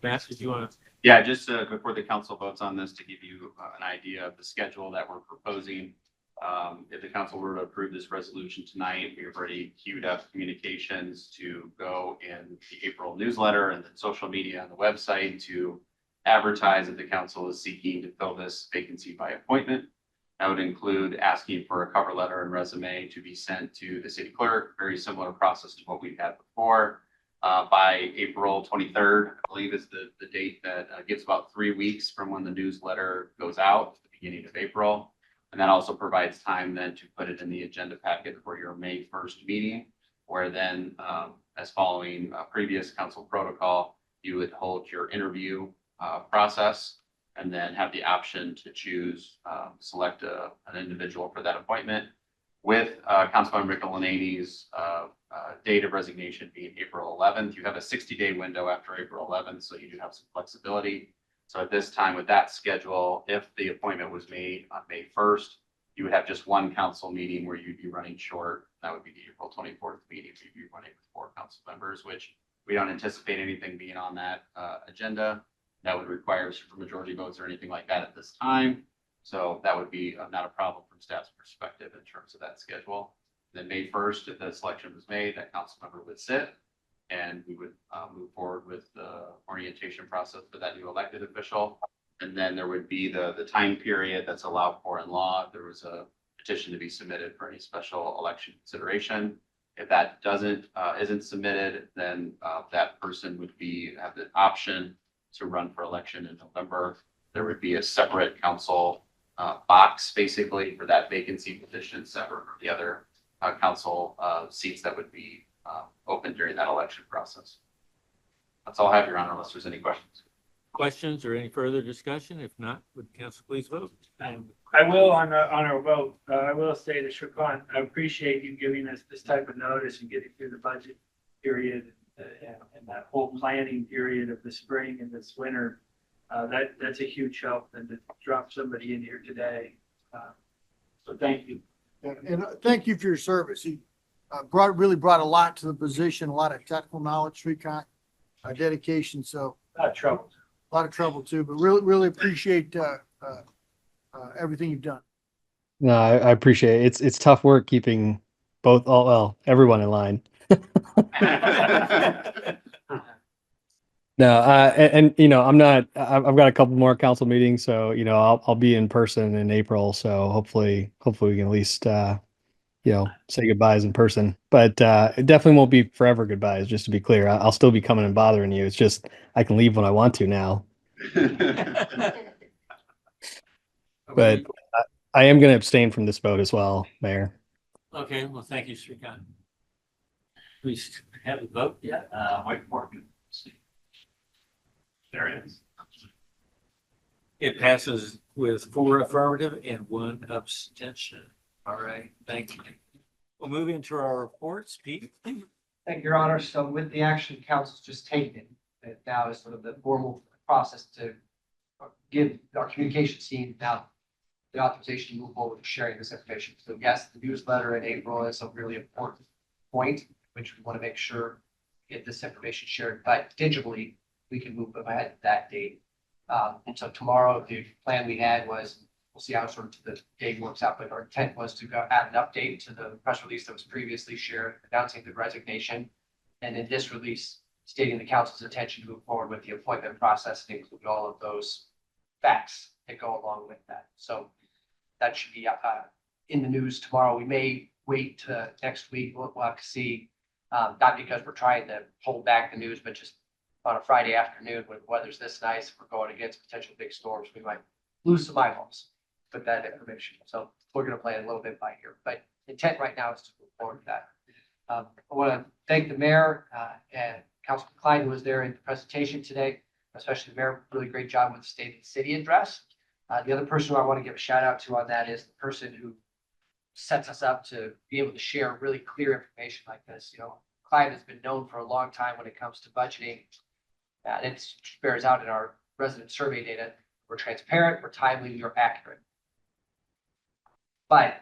Matt, did you want to? Yeah, just before the council votes on this, to give you an idea of the schedule that we're proposing. If the council were to approve this resolution tonight, we have already queued up communications to go in the April newsletter and then social media on the website to advertise that the council is seeking to fill this vacancy by appointment. That would include asking for a cover letter and resume to be sent to the city clerk, very similar process to what we've had before. By April 23rd, I believe is the date that gives about 3 weeks from when the newsletter goes out, to the beginning of April. And that also provides time then to put it in the agenda packet for your May 1st meeting, where then, as following previous council protocol, you would hold your interview process and then have the option to choose, select an individual for that appointment. With Councilmember Michelini's date of resignation being April 11th, you have a 60-day window after April 11th, so you do have some flexibility. So at this time with that schedule, if the appointment was made on May 1st, you would have just one council meeting where you'd be running short. That would be the April 24th meeting. You'd be running with 4 council members, which we don't anticipate anything being on that agenda that would require supermajority votes or anything like that at this time. So that would be not a problem from staff's perspective in terms of that schedule. Then May 1st, if the selection was made, that council member would sit and we would move forward with the orientation process for that new elected official. And then there would be the time period that's allowed for in law. If there was a petition to be submitted for any special election consideration. If that isn't submitted, then that person would have the option to run for election in November. There would be a separate council box basically for that vacancy petition, separate from the other council seats that would be open during that election process. That's all I have, Your Honor, unless there's any questions. Questions or any further discussion? If not, would the council please vote? I will on our vote. I will say to Srikant, I appreciate you giving us this type of notice and getting through the budget period and that whole planning period of the spring and this winter. That's a huge help, and to drop somebody in here today. So thank you. And thank you for your service. You really brought a lot to the position, a lot of technical knowledge, Srikant, dedication. So A lot of trouble too, but really appreciate everything you've done. No, I appreciate it. It's tough work keeping everyone in line. No, and you know, I've got a couple more council meetings, so you know, I'll be in person in April. So hopefully we can at least you know, say goodbyes in person. But it definitely won't be forever goodbyes, just to be clear. I'll still be coming and bothering you. It's just I can leave when I want to now. But I am going to abstain from this vote as well, Mayor. Okay, well, thank you, Srikant. We have a vote yet? Wait for it. There it is. It passes with 4 affirmative and 1 abstention. All right, thank you. We'll move into our reports. Pete? Thank you, Your Honor. So with the action council's just taken, it now is sort of the formal process to give our communications team now the authorization to move forward with sharing this information. So yes, the newsletter in April is a really important point, which we want to make sure get this information shared, but digitally, we can move ahead that date. And so tomorrow, the plan we had was, we'll see how sort of the day works out, but our intent was to go add an update to the press release that was previously shared announcing the resignation. And in this release, stating the council's intention to move forward with the appointment process and include all of those facts that go along with that. So that should be in the news tomorrow. We may wait to next week. We'll have to see, not because we're trying to hold back the news, but just on a Friday afternoon when the weather's this nice, we're going against potential big storms, we might lose some eyeballs with that information. So we're going to play a little bit by ear, but intent right now is to move forward with that. I want to thank the mayor and Councilman Klein, who was there in the presentation today, especially the mayor, really great job with the state of the city address. The other person who I want to give a shout out to on that is the person who sets us up to be able to share really clear information like this. You know, Klein has been known for a long time when it comes to budgeting. And it bears out in our resident survey data. We're transparent, we're timely, we are accurate. But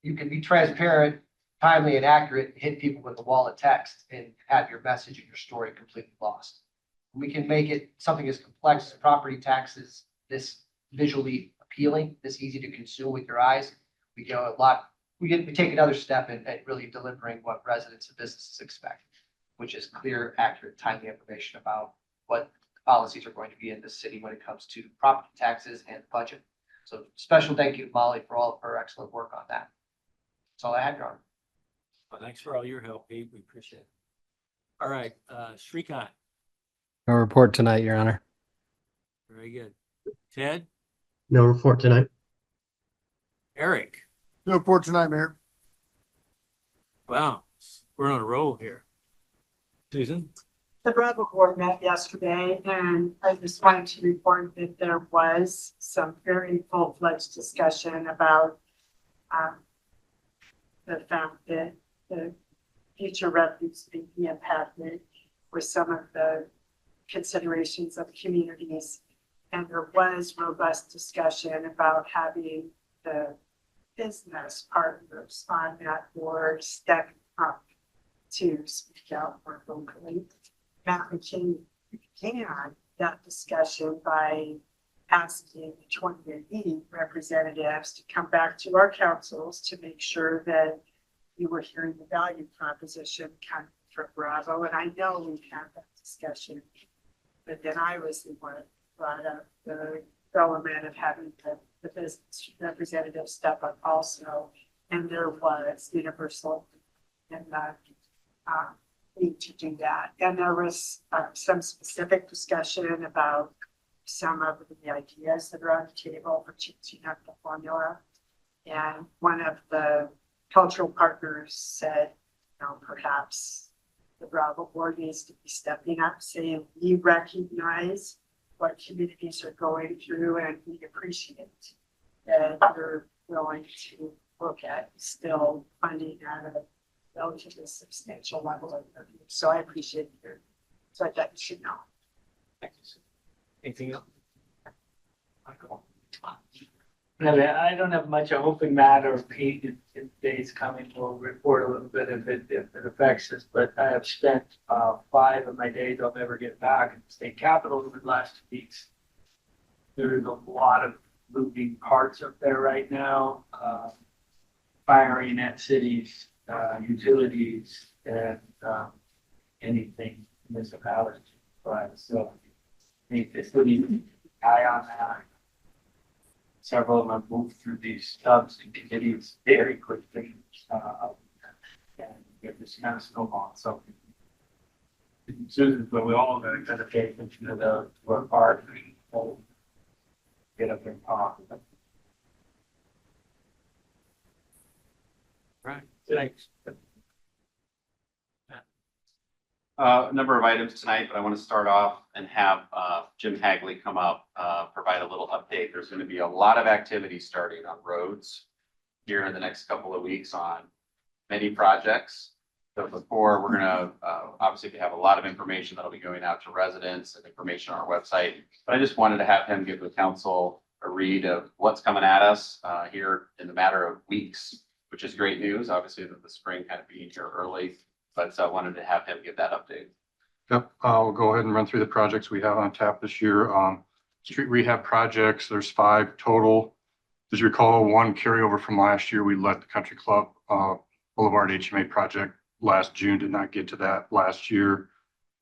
you can be transparent, timely, and accurate, hit people with a wall of text and have your message and your story completely lost. We can make it something as complex as property taxes, this visually appealing, this easy to consume with your eyes. We go a lot, we take another step at really delivering what residents and businesses expect, which is clear, accurate, timely information about what policies are going to be in the city when it comes to property taxes and budget. So special thank you to Molly for all of her excellent work on that. That's all I had, Your Honor. Well, thanks for all your help, Pete. We appreciate it. All right, Srikant. No report tonight, Your Honor. Very good. Ted? No report tonight. Eric? No report tonight, Mayor. Wow, we're on a roll here. Susan? The Bravo board met yesterday, and I just wanted to report that there was some very full-fledged discussion about the fact that the future revenues may be impacted with some of the considerations of communities. And there was robust discussion about having the business partners on that board step up to speak out more locally. Matt McKinney began that discussion by asking the 2080 representatives to come back to our councils to make sure that you were hearing the value proposition coming from Bravo. And I know we've had that discussion, but then I was the one who brought up the element of having the business representative step up also. And there was universal in that need to do that. And there was some specific discussion about some of the ideas that are on the table for changing up the formula. And one of the cultural partners said, you know, perhaps the Bravo board needs to be stepping up, saying we recognize what communities are going through and we appreciate that you're willing to look at still funding at a relatively substantial level of review. So I appreciate it. So I thought you should know. Thank you. Anything else? Michael? I don't have much. I'm hoping Matt or Pete in days coming will report a little bit if it affects us. But I have spent 5 of my days I'll never get back in the state capitol over the last 2 weeks. There's a lot of moving parts up there right now. Firing at cities, utilities, and, anything municipality. But so I think this would be eye on that. Several of them have moved through these stubs and committees very quickly. And get this kind of snowball. So Susan, but we all got to kind of pay attention to the work hard. Get up and talk. Right. Thanks. A number of items tonight, but I want to start off and have Jim Hagley come up, provide a little update. There's going to be a lot of activity starting on roads here in the next couple of weeks on many projects. So before, we're gonna obviously have a lot of information that'll be going out to residents and information on our website. But I just wanted to have him give the council a read of what's coming at us here in the matter of weeks, which is great news. Obviously, the spring kind of being here early, but I wanted to have him give that update. Yep, I'll go ahead and run through the projects we have on tap this year. Street rehab projects, there's 5 total. As you recall, one carryover from last year, we let the Country Club Boulevard HMA project last June, did not get to that last year.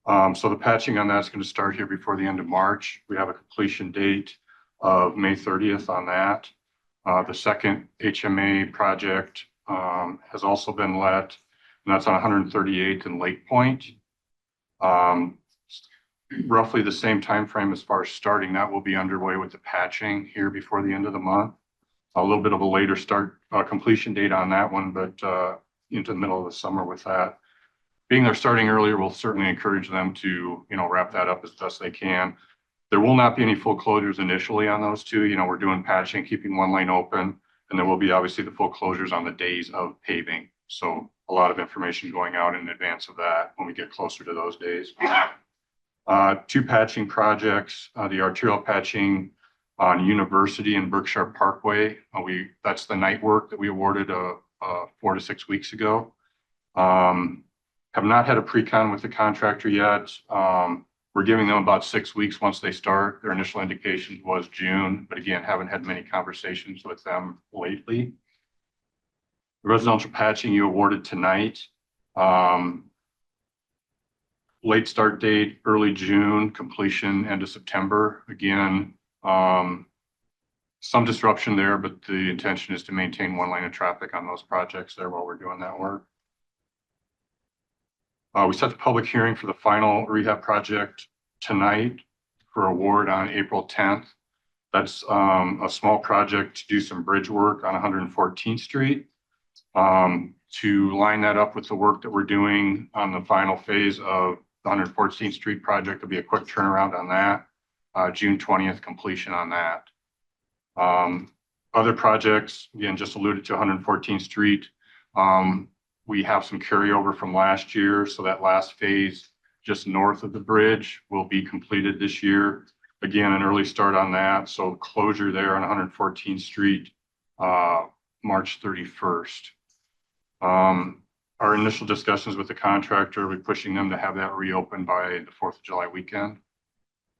So the patching on that's going to start here before the end of March. We have a completion date of May 30th on that. The second HMA project has also been let, and that's on 138th and Lake Point. Roughly the same time frame as far as starting. That will be underway with the patching here before the end of the month. A little bit of a later start completion date on that one, but into the middle of the summer with that. Being they're starting earlier, we'll certainly encourage them to, wrap that up as best they can. There will not be any full closures initially on those 2. We're doing patching, keeping one lane open, and there will be obviously the full closures on the days of paving. So a lot of information going out in advance of that when we get closer to those days. 2 patching projects, the arterial patching on University and Berkshire Parkway. That's the night work that we awarded 4 to 6 weeks ago. Have not had a pre-con with the contractor yet. We're giving them about 6 weeks once they start. Their initial indication was June, but again, haven't had many conversations with them lately. The residential patching you awarded tonight. Late start date, early June, completion end of September. Again, some disruption there, but the intention is to maintain one lane of traffic on those projects there while we're doing that work. We set the public hearing for the final rehab project tonight for award on April 10th. That's a small project to do some bridge work on 114th Street. To line that up with the work that we're doing on the final phase of the 114th Street project, there'll be a quick turnaround on that. June 20th completion on that. Other projects, again, just alluded to 114th Street. We have some carryover from last year. So that last phase just north of the bridge will be completed this year. Again, an early start on that. So closure there on 114th Street, March 31st. Our initial discussions with the contractor, we're pushing them to have that reopened by the 4th of July weekend.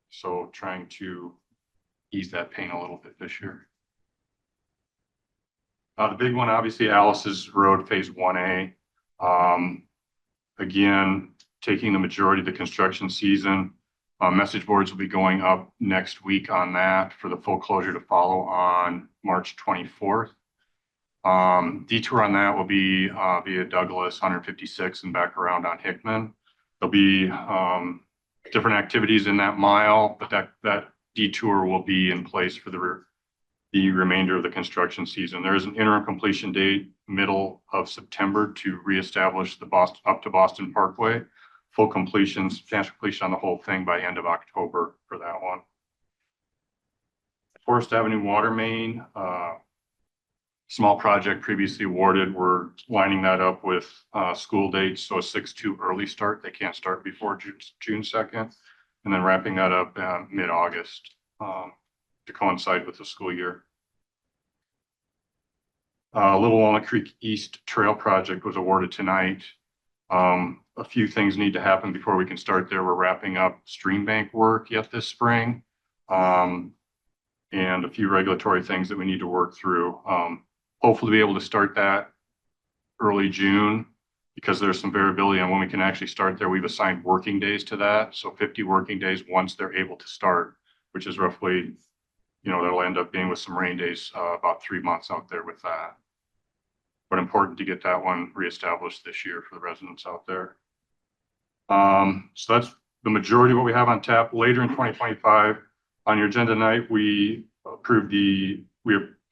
So trying to ease that pain a little bit this year. The big one, obviously, Alice's Road Phase 1A. Again, taking the majority of the construction season. Message boards will be going up next week on that for the full closure to follow on March 24th. Detour on that will be via Douglas 156 and back around on Hickman. There'll be different activities in that mile, but that detour will be in place for the remainder of the construction season. There is an interim completion date, middle of September, to reestablish the up to Boston Parkway. Full completion, substantial completion on the whole thing by end of October for that one. Forest Avenue Water Main, small project previously awarded. We're lining that up with school dates, so a 6/2 early start. They can't start before June 2nd, and then wrapping that up mid-August to coincide with the school year. Little Walnut Creek East Trail project was awarded tonight. A few things need to happen before we can start there. We're wrapping up stream bank work yet this spring, and a few regulatory things that we need to work through. Hopefully be able to start that early June. because there's some variability on when we can actually start there. We've assigned working days to that. So 50 working days once they're able to start, which is roughly, that'll end up being with some rain days, about 3 months out there with that. But important to get that one reestablished this year for the residents out there. So that's the majority of what we have on tap. Later in 2025, on your agenda tonight, we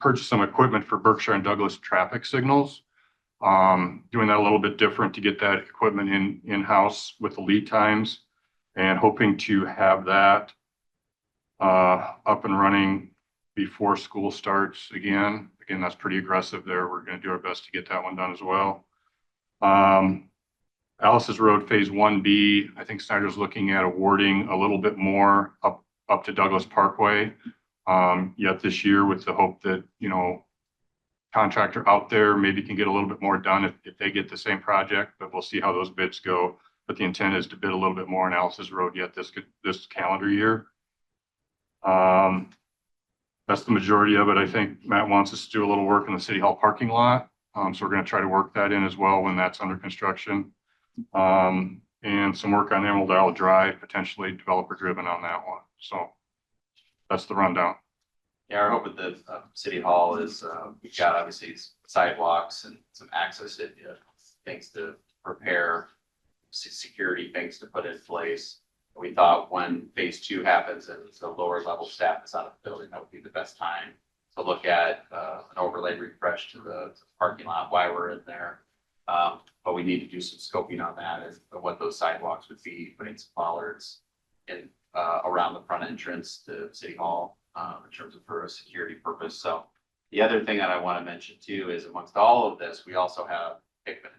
purchased some equipment for Berkshire and Douglas traffic signals. Doing that a little bit different to get that equipment in-house with the lead times, and hoping to have that up and running before school starts again. Again, that's pretty aggressive there. We're going to do our best to get that one done as well. Alice's Road Phase 1B, I think Snyder's looking at awarding a little bit more up to Douglas Parkway yet this year, with the hope that, contractor out there maybe can get a little bit more done if they get the same project, but we'll see how those bids go. But the intent is to bid a little bit more on Alice's Road yet this calendar year. That's the majority of it. I think Matt wants us to do a little work in the City Hall parking lot. So we're going to try to work that in as well when that's under construction. And some work on Emerald Isle Drive, potentially developer driven on that one. So that's the rundown. Yeah, our hope with the City Hall is we've got obviously sidewalks and some access things to prepare, security things to put in place. We thought when phase 2 happens and the lower level staff is out of the building, that would be the best time to look at an overlay refresh to the parking lot while we're in there. But we need to do some scoping on that and what those sidewalks would be, putting some bollards in around the front entrance to City Hall in terms of for a security purpose. So the other thing that I want to mention too is amongst all of this, we also have Hickman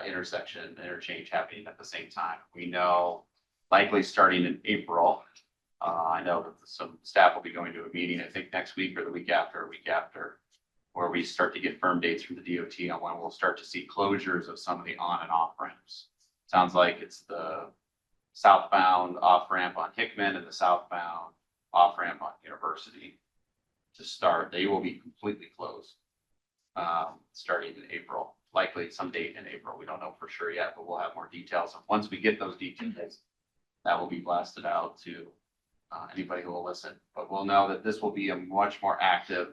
interchange happening at the same time. We know likely starting in April. I know that some staff will be going to a meeting, I think next week or the week after, where we start to get firm dates from the DOT on when we'll start to see closures of some of the on and off ramps. Sounds like it's the southbound off ramp on Hickman and the southbound off ramp on University to start. They will be completely closed starting in April, likely some date in April. We don't know for sure yet, but we'll have more details. And once we get those details, that will be blasted out to anybody who will listen. But we'll know that this will be a much more active,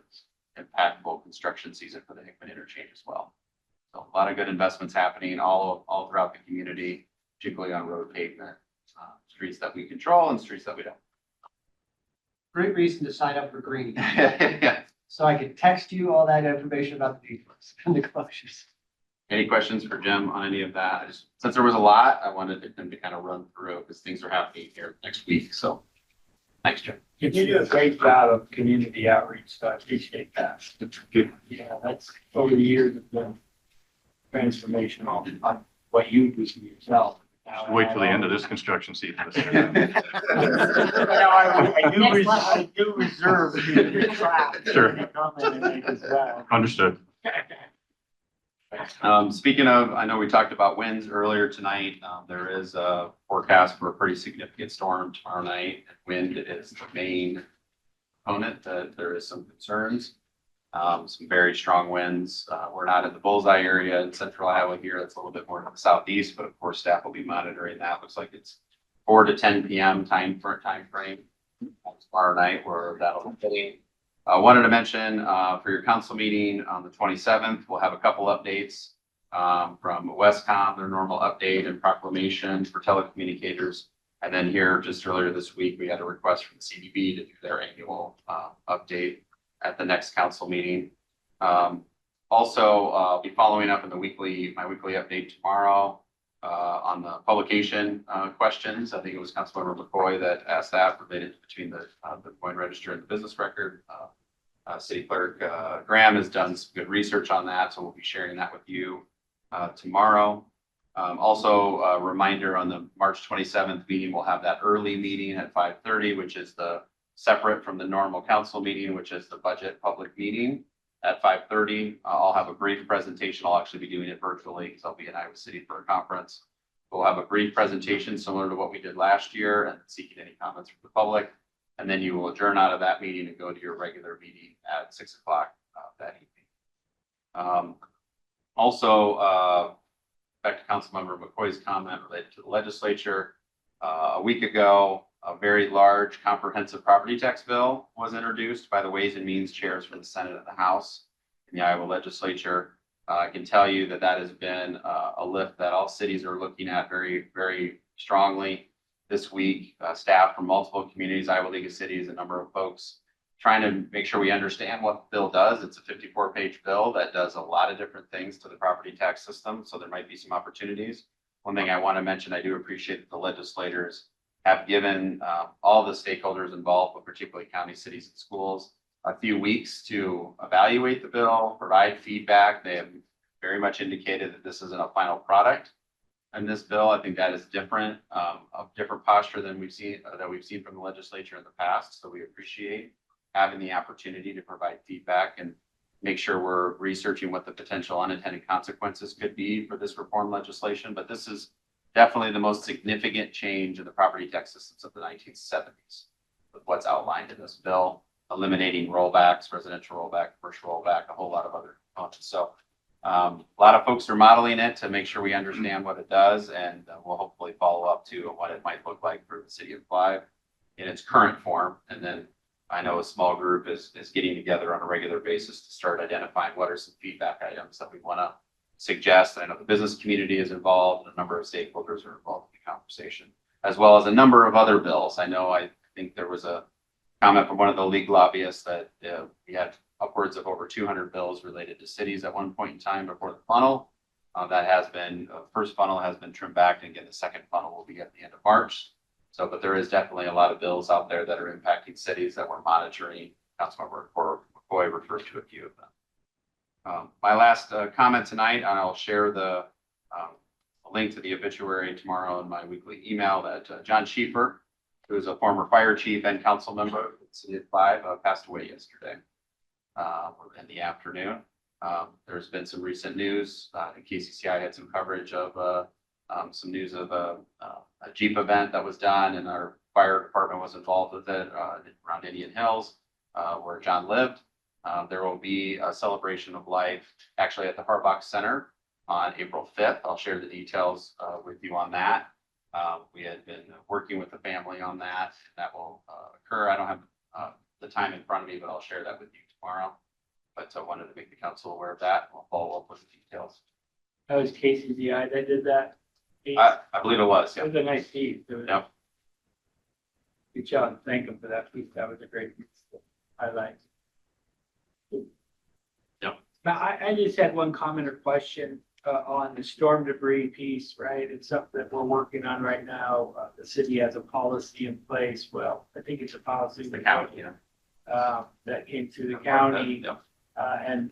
impactful construction season for the Hickman interchange as well. So a lot of good investments happening all throughout the community, particularly on road pavement, streets that we control and streets that we don't. Great reason to sign up for green. Yeah. So I could text you all that information about the details and the closures. Any questions for Jim on any of that? Since there was a lot, I wanted him to kind of run through because things are happening here next week. So thanks, Jim. You do a great job of community outreach, so I appreciate that. Good. Yeah, that's over the years of the transformation on what you do for yourself. Wait till the end of this construction season. I do reserve the Sure. comment I make as well. Understood. Speaking of, I know we talked about winds earlier tonight. There is a forecast for a pretty significant storm tomorrow night. Wind is the main component that there is some concerns. Some very strong winds. We're not in the bullseye area in central Iowa here. That's a little bit more to the southeast, but of course staff will be monitoring that. Looks like it's 4 to 10 p.m. time frame tomorrow night where that'll be hitting. I wanted to mention for your council meeting on the 27th, we'll have a couple updates from Westcom, their normal update and proclamation for telecommunicators. And then here just earlier this week, we had a request from the CDB to do their annual update at the next council meeting. Also, I'll be following up in my weekly update tomorrow on the publication questions. I think it was Councilmember McCoy that asked that related between the Coin Register and the business record. City Clerk Graham has done some good research on that, so we'll be sharing that with you tomorrow. Also, a reminder on the March 27th meeting, we'll have that early meeting at 5:30, which is the separate from the normal council meeting, which is the budget public meeting at 5:30. I'll have a brief presentation. I'll actually be doing it virtually because I'll be in Iowa City for a conference. We'll have a brief presentation similar to what we did last year and seeking any comments from the public. And then you will adjourn out of that meeting and go to your regular meeting at 6 o'clock that evening. Also, back to Councilmember McCoy's comment related to the legislature. A week ago, a very large comprehensive property tax bill was introduced by the Ways and Means chairs from the Senate and the House in the Iowa legislature. I can tell you that that has been a lift that all cities are looking at very, very strongly this week. Staff from multiple communities, Iowa League of Cities, a number of folks trying to make sure we understand what the bill does. It's a 54-page bill that does a lot of different things to the property tax system. So there might be some opportunities. One thing I want to mention, I do appreciate that the legislators have given all the stakeholders involved, but particularly county, cities, and schools, a few weeks to evaluate the bill, provide feedback. They have very much indicated that this isn't a final product. And this bill, I think that is different, a different posture than we've seen from the legislature in the past. So we appreciate having the opportunity to provide feedback and make sure we're researching what the potential unintended consequences could be for this reform legislation. But this is definitely the most significant change in the property tax systems of the 1970s with what's outlined in this bill, eliminating rollbacks, residential rollback, commercial rollback, a whole lot of other components. So a lot of folks are modeling it to make sure we understand what it does, and we'll hopefully follow up to what it might look like for the city of Clive in its current form. And then I know a small group is getting together on a regular basis to start identifying what are some feedback items that we want to suggest. I know the business community is involved, and a number of stakeholders are involved in the conversation, as well as a number of other bills. I think there was a comment from one of the league lobbyists that we had upwards of over 200 bills related to cities at one point in time before the funnel. That has been, first funnel has been trimmed back, and again, the second funnel will be at the end of March. So, but there is definitely a lot of bills out there that are impacting cities that we're monitoring. Councilmember McCoy referred to a few of them. My last comment tonight, and I'll share the link to the obituary tomorrow in my weekly email, that John Schieffer, who is a former fire chief and council member of the city of Clive, passed away yesterday in the afternoon. There's been some recent news. KCCI had some coverage of some news of a Jeep event that was done, and our fire department was involved with it around Indian Hills, where John lived. There will be a celebration of life actually at the Harbach Center on April 5th. I'll share the details with you on that. We had been working with the family on that. That will occur. I don't have the time in front of me, but I'll share that with you tomorrow. But I wanted to make the council aware of that. We'll follow up with the details. That was KCCI that did that. I believe it was. It Yeah. was a nice piece. Yep. Good job. Thank them for that piece. That was a great piece. I liked. Yep. Now, I just had one comment or question on the storm debris piece, right? It's something that we're working on right now. The city has a policy in place. Well, I think it's a policy. The county, yeah. That came through the county. Yep. And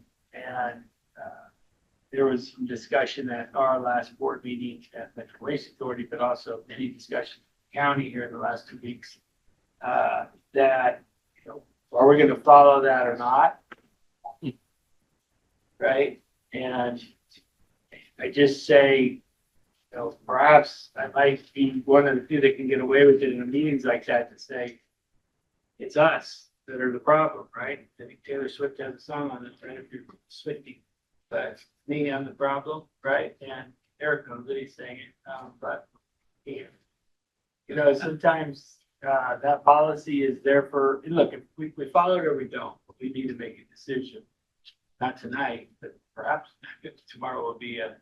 there was some discussion at our last board meeting at Metro Waste Authority, but also any discussion in the county here in the last 2 weeks, that, are we going to follow that or not? Right? And I just say, perhaps I might be one of the few that can get away with it in meetings like that to say, it's us that are the problem, right? I think Taylor Swift has a song on it, right? If you're Swifty, but me, I'm the problem, right? And Eric knows that he's saying it, but sometimes that policy is there for, look, if we follow it or we don't, we need to make a decision. Not tonight, but perhaps tomorrow will be a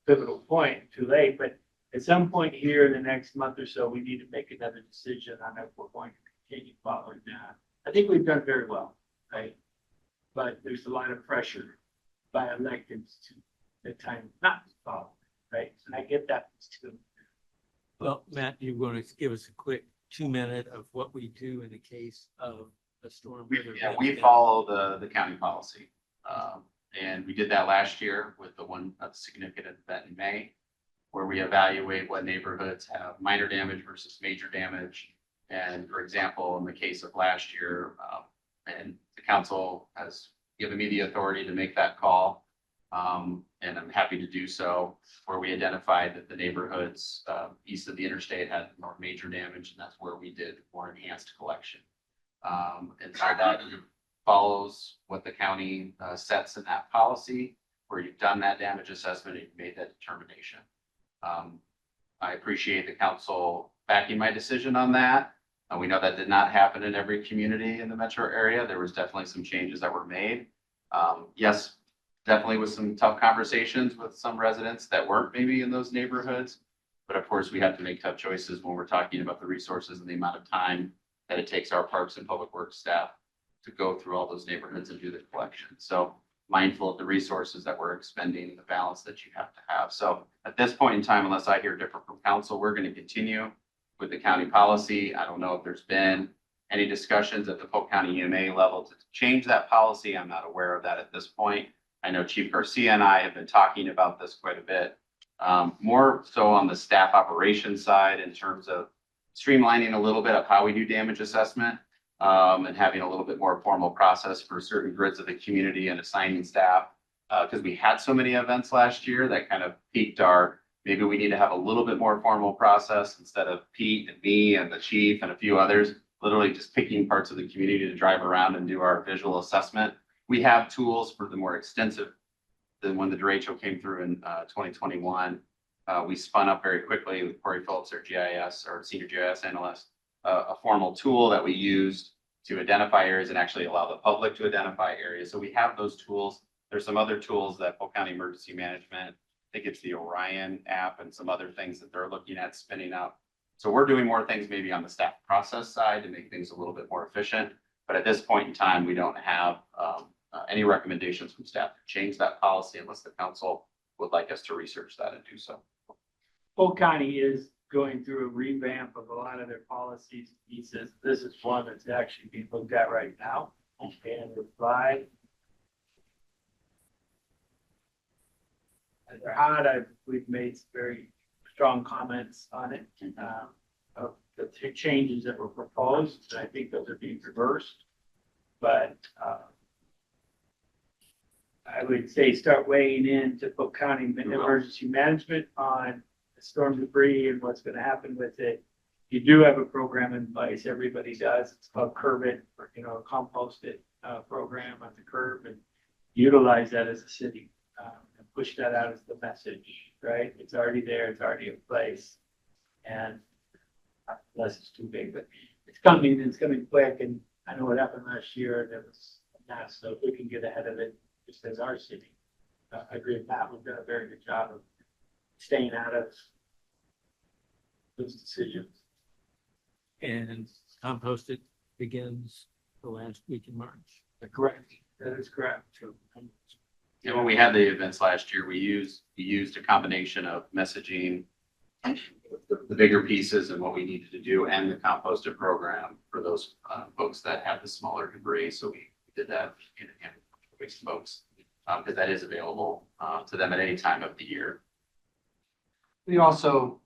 pivotal point, too late, but at some point here in the next month or so, we need to make another decision on if we're going to continue following that. I think we've done very well, right? But there's a lot of pressure by electeds to at times not to follow, right? And I get that too. Well, Matt, you're going to give us a quick 2-minute of what we do in the case of a storm. Yeah, we follow the county policy. And we did that last year with the one significant event in May, where we evaluate what neighborhoods have minor damage versus major damage. And for example, in the case of last year, and the council has given me the authority to make that call. And I'm happy to do so, where we identified that the neighborhoods east of the interstate had more major damage, and that's where we did more enhanced collection. And so that follows what the county sets in that policy. where you've done that damage assessment and you've made that determination. I appreciate the council backing my decision on that. We know that did not happen in every community in the metro area. There was definitely some changes that were made. Yes, definitely with some tough conversations with some residents that weren't maybe in those neighborhoods. But of course, we have to make tough choices when we're talking about the resources and the amount of time that it takes our parks and public works staff to go through all those neighborhoods and do the collection. So mindful of the resources that we're expending, the balance that you have to have. So at this point in time, unless I hear different from council, we're going to continue with the county policy. I don't know if there's been any discussions at the Polk County EMA level to change that policy. I'm not aware of that at this point. I know Chief Garcia and I have been talking about this quite a bit. More so on the staff operations side in terms of streamlining a little bit of how we do damage assessment, and having a little bit more formal process for certain grids of the community and assigning staff. Because we had so many events last year that kind of peaked our, maybe we need to have a little bit more formal process instead of Pete and me and the chief and a few others, literally just picking parts of the community to drive around and do our visual assessment. We have tools for the more extensive than when the derecho came through in 2021. We spun up very quickly with Corey Phillips, our GIS, our senior GIS analyst, a formal tool that we used to identify areas and actually allow the public to identify areas. So we have those tools. There's some other tools that Polk County Emergency Management, I think it's the Orion app and some other things that they're looking at spinning up. So we're doing more things maybe on the staff process side to make things a little bit more efficient. But at this point in time, we don't have any recommendations from staff to change that policy unless the council would like us to research that and do so. Polk County is going through a revamp of a lot of their policies. He says this is one that's actually being looked at right now. And reply. As they're hot, we've made some very strong comments on it, of the changes that were proposed. I think those are being reversed. But I would say start weighing in to Polk County Emergency Management on the storm debris and what's going to happen with it. You do have a program in place. Everybody does. It's called Curb It, or, a compost it program on the curb, and utilize that as a city and push that out as the message, right? It's already there. It's already in place. And unless it's too big, but it's coming. It's coming quick. And I know what happened last year, and it was a mess. So if we can get ahead of it, just as our city, I agree with Matt. We've done a very good job of staying out of those decisions. And compost it begins the last week in March. Correct. That is correct. Yeah, when we had the events last year, we used a combination of messaging, the bigger pieces and what we needed to do, and the composted program for those folks that have the smaller debris. So we did that in waste folks, because that is available to them at any time of the year. We also,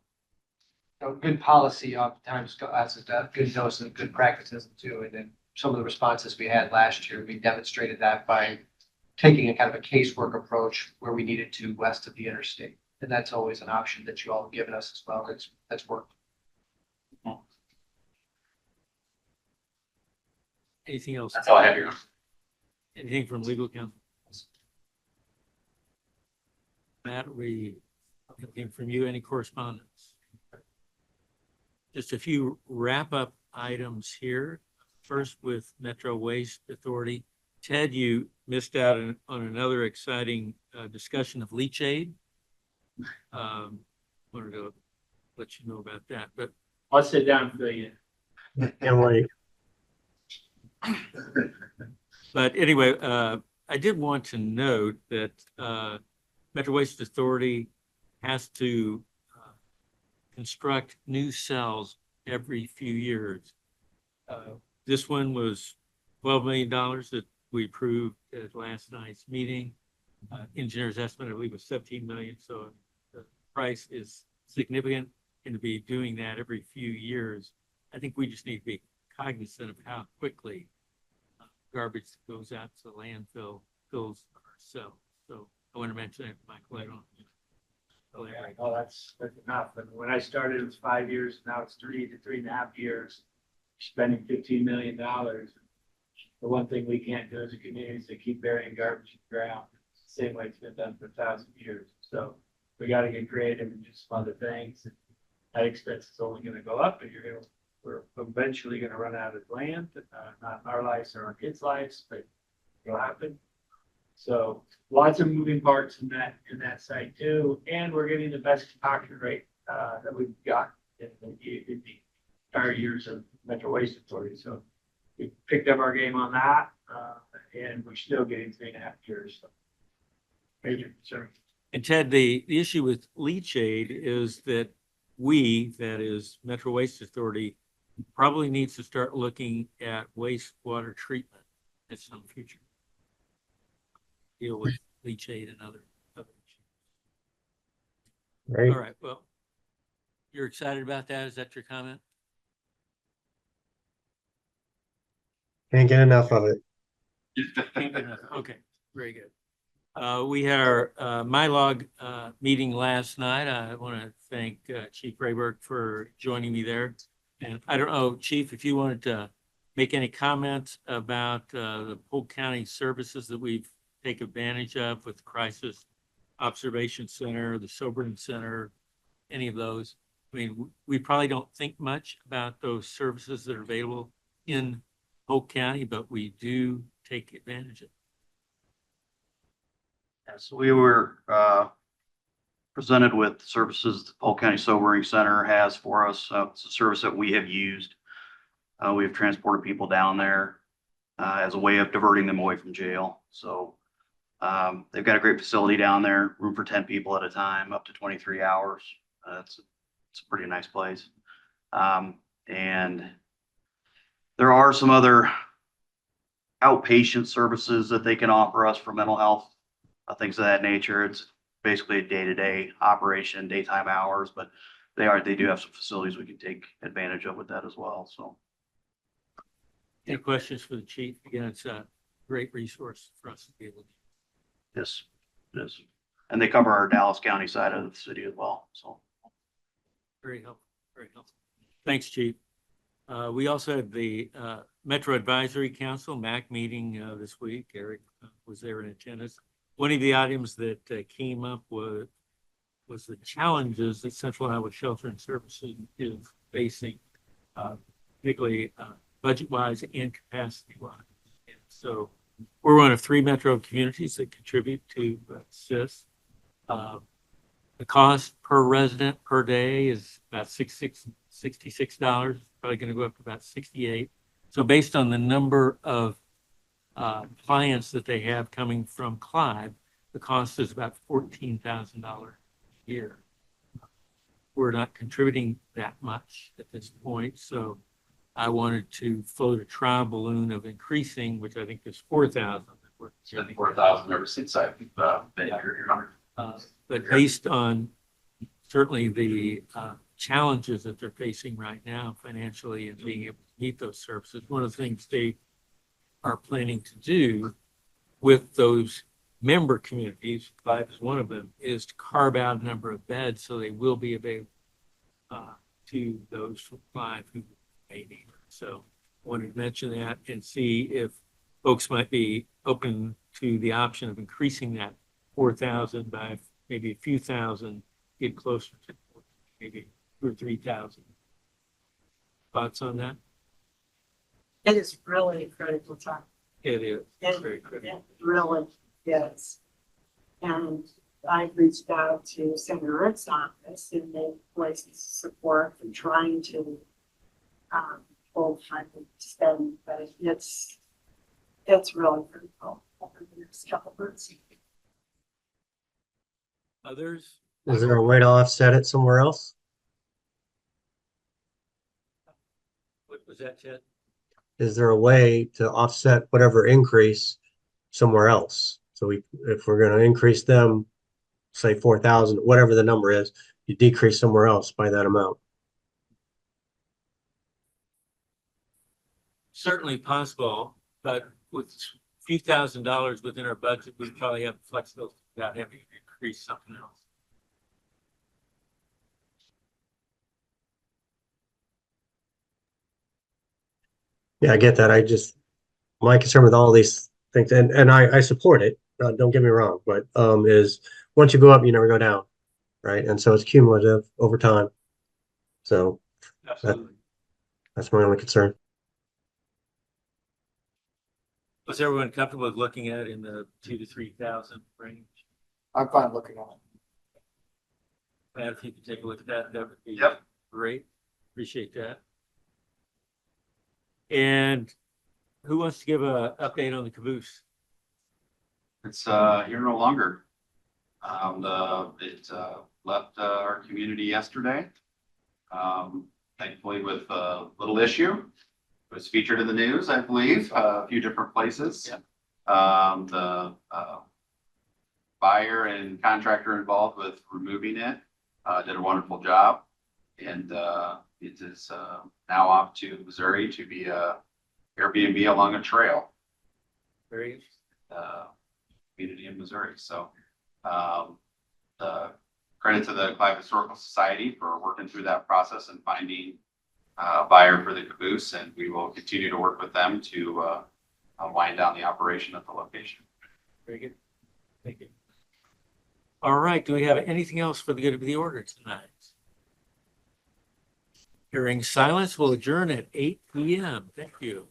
good policy oftentimes has a good dose of good practices too. And then some of the responses we had last year, we demonstrated that by taking a kind of a casework approach where we needed to west of the interstate. And that's always an option that you all have given us as well. That's worked. Anything else? That's all I have here. Anything from legal counsel? Matt, anything from you? Any correspondence? Just a few wrap-up items here. First with Metro Waste Authority. Ted, you missed out on another exciting discussion of leachate. Wanted to let you know about that, but I'll sit down and fill you in. Can't wait. But anyway, I did want to note that Metro Waste Authority has to construct new cells every few years. This one was $12 million that we approved at last night's meeting. Engineer's estimate, I believe, was 17 million. So the price is significant, and to be doing that every few years, I think we just need to be cognizant of how quickly garbage that goes out to the landfill fills our cells. So I want to mention that, Michael. I don't. Oh, that's enough. And when I started, it was 5 years. Now it's 3 to 3.5 years. Spending $15 million. The one thing we can't do as a community is to keep burying garbage in the ground. same way it's been done for 1,000 years. So we gotta get creative and do some other things. That expense is only gonna go up, and we're eventually gonna run out of land, not in our lives or our kids' lives, but it'll happen. So lots of moving parts in that site too, and we're getting the best occupancy rate that we've got in the entire years of Metro Waste Authority. So we picked up our game on that, and we're still getting 3.5 years. So major concern. And Ted, the issue with leachate is that that is Metro Waste Authority, probably needs to start looking at wastewater treatment at some future. Deal with leachate and other issues. Right. All right, well, you're excited about that? Is that your comment? Can't get enough of it. Okay, very good. We had our MyLog meeting last night. I want to thank Chief Rayberg for joining me there. And I don't know, Chief, if you wanted to make any comments about the Polk County services that we've taken advantage of with the Crisis Observation Center, the Sobering Center, any of those. I mean, we probably don't think much about those services that are available in Polk County, but we do take advantage of it. So we were presented with services the Polk County Sobering Center has for us. It's a service that we have used. We have transported people down there as a way of diverting them away from jail. So they've got a great facility down there, room for 10 people at a time, up to 23 hours. It's a pretty nice place. And there are some other outpatient services that they can offer us for mental health. Things of that nature. It's basically a day-to-day operation, daytime hours, but they do have some facilities we can take advantage of with that as well. So, any questions for the chief? Again, it's a great resource for us to be able to. yes, it is. And they cover our Dallas County side of the city as well. So, Very helpful. Very helpful. Thanks, Chief. We also had the Metro Advisory Council, MAC, meeting this week. Eric was there in attendance. One of the items that came up was the challenges that Central Iowa Sheltering Services is facing, particularly budget-wise and capacity-wise. And so we're one of 3 metro communities that contribute to CIS. The cost per resident per day is about $66, probably going to go up to about $68. So based on the number of clients that they have coming from Clive, the cost is about $14,000 a year. We're not contributing that much at this point, so I wanted to float a trial balloon of increasing, which I think is 4,000. It's been 4,000 ever since I've been here. But based on certainly the challenges that they're facing right now financially and being able to meet those services, one of the things they are planning to do with those member communities, Clive is one of them, is to carve out a number of beds so they will be available to those from Clive who may need it. So I wanted to mention that and see if folks might be open to the option of increasing that 4,000 by maybe a few thousand, get closer to maybe 2,000 or 3,000. Thoughts on that? It is really critical time. It is. It's It, very critical. it really is. And I reached out to Senator Rick's office and they voiced support for trying to hold funding to spend, but it's really critical over the next couple of months. Others? Is there a way to offset it somewhere else? What was that, Ted? Is there a way to offset whatever increase somewhere else? So if we're going to increase them, say 4,000, whatever the number is, you decrease somewhere else by that amount. Certainly possible, but with a few $1,000s within our budget, we probably have flexibility without having to increase something else. Yeah, I get that. My concern with all these things, and I support it. don't get me wrong, but, is once you go up, you never go down, right? And so it's cumulative over time. So Absolutely. that's my only concern. Was everyone comfortable with looking at in the 2,000 to 3,000 range? I'm fine looking at it. Matt, if you could take a look at that, that would be Yep. great. Appreciate that. And who wants to give a update on the caboose? It's, here no longer. It left our community yesterday. Thankfully with a little issue. It was featured in the news, I believe, a few different places. The buyer and contractor involved with removing it did a wonderful job. And it is now off to Missouri to be a Airbnb along a trail. Very Community in Missouri. So credit to the Clive Historical Society for working through that process and finding a buyer for the caboose, and we will continue to work with them to wind down the operation at the location. Very good. Thank you. All right. Do we have anything else for the good of the order tonight? Hearing silence, we'll adjourn at 8 p.m. Thank you.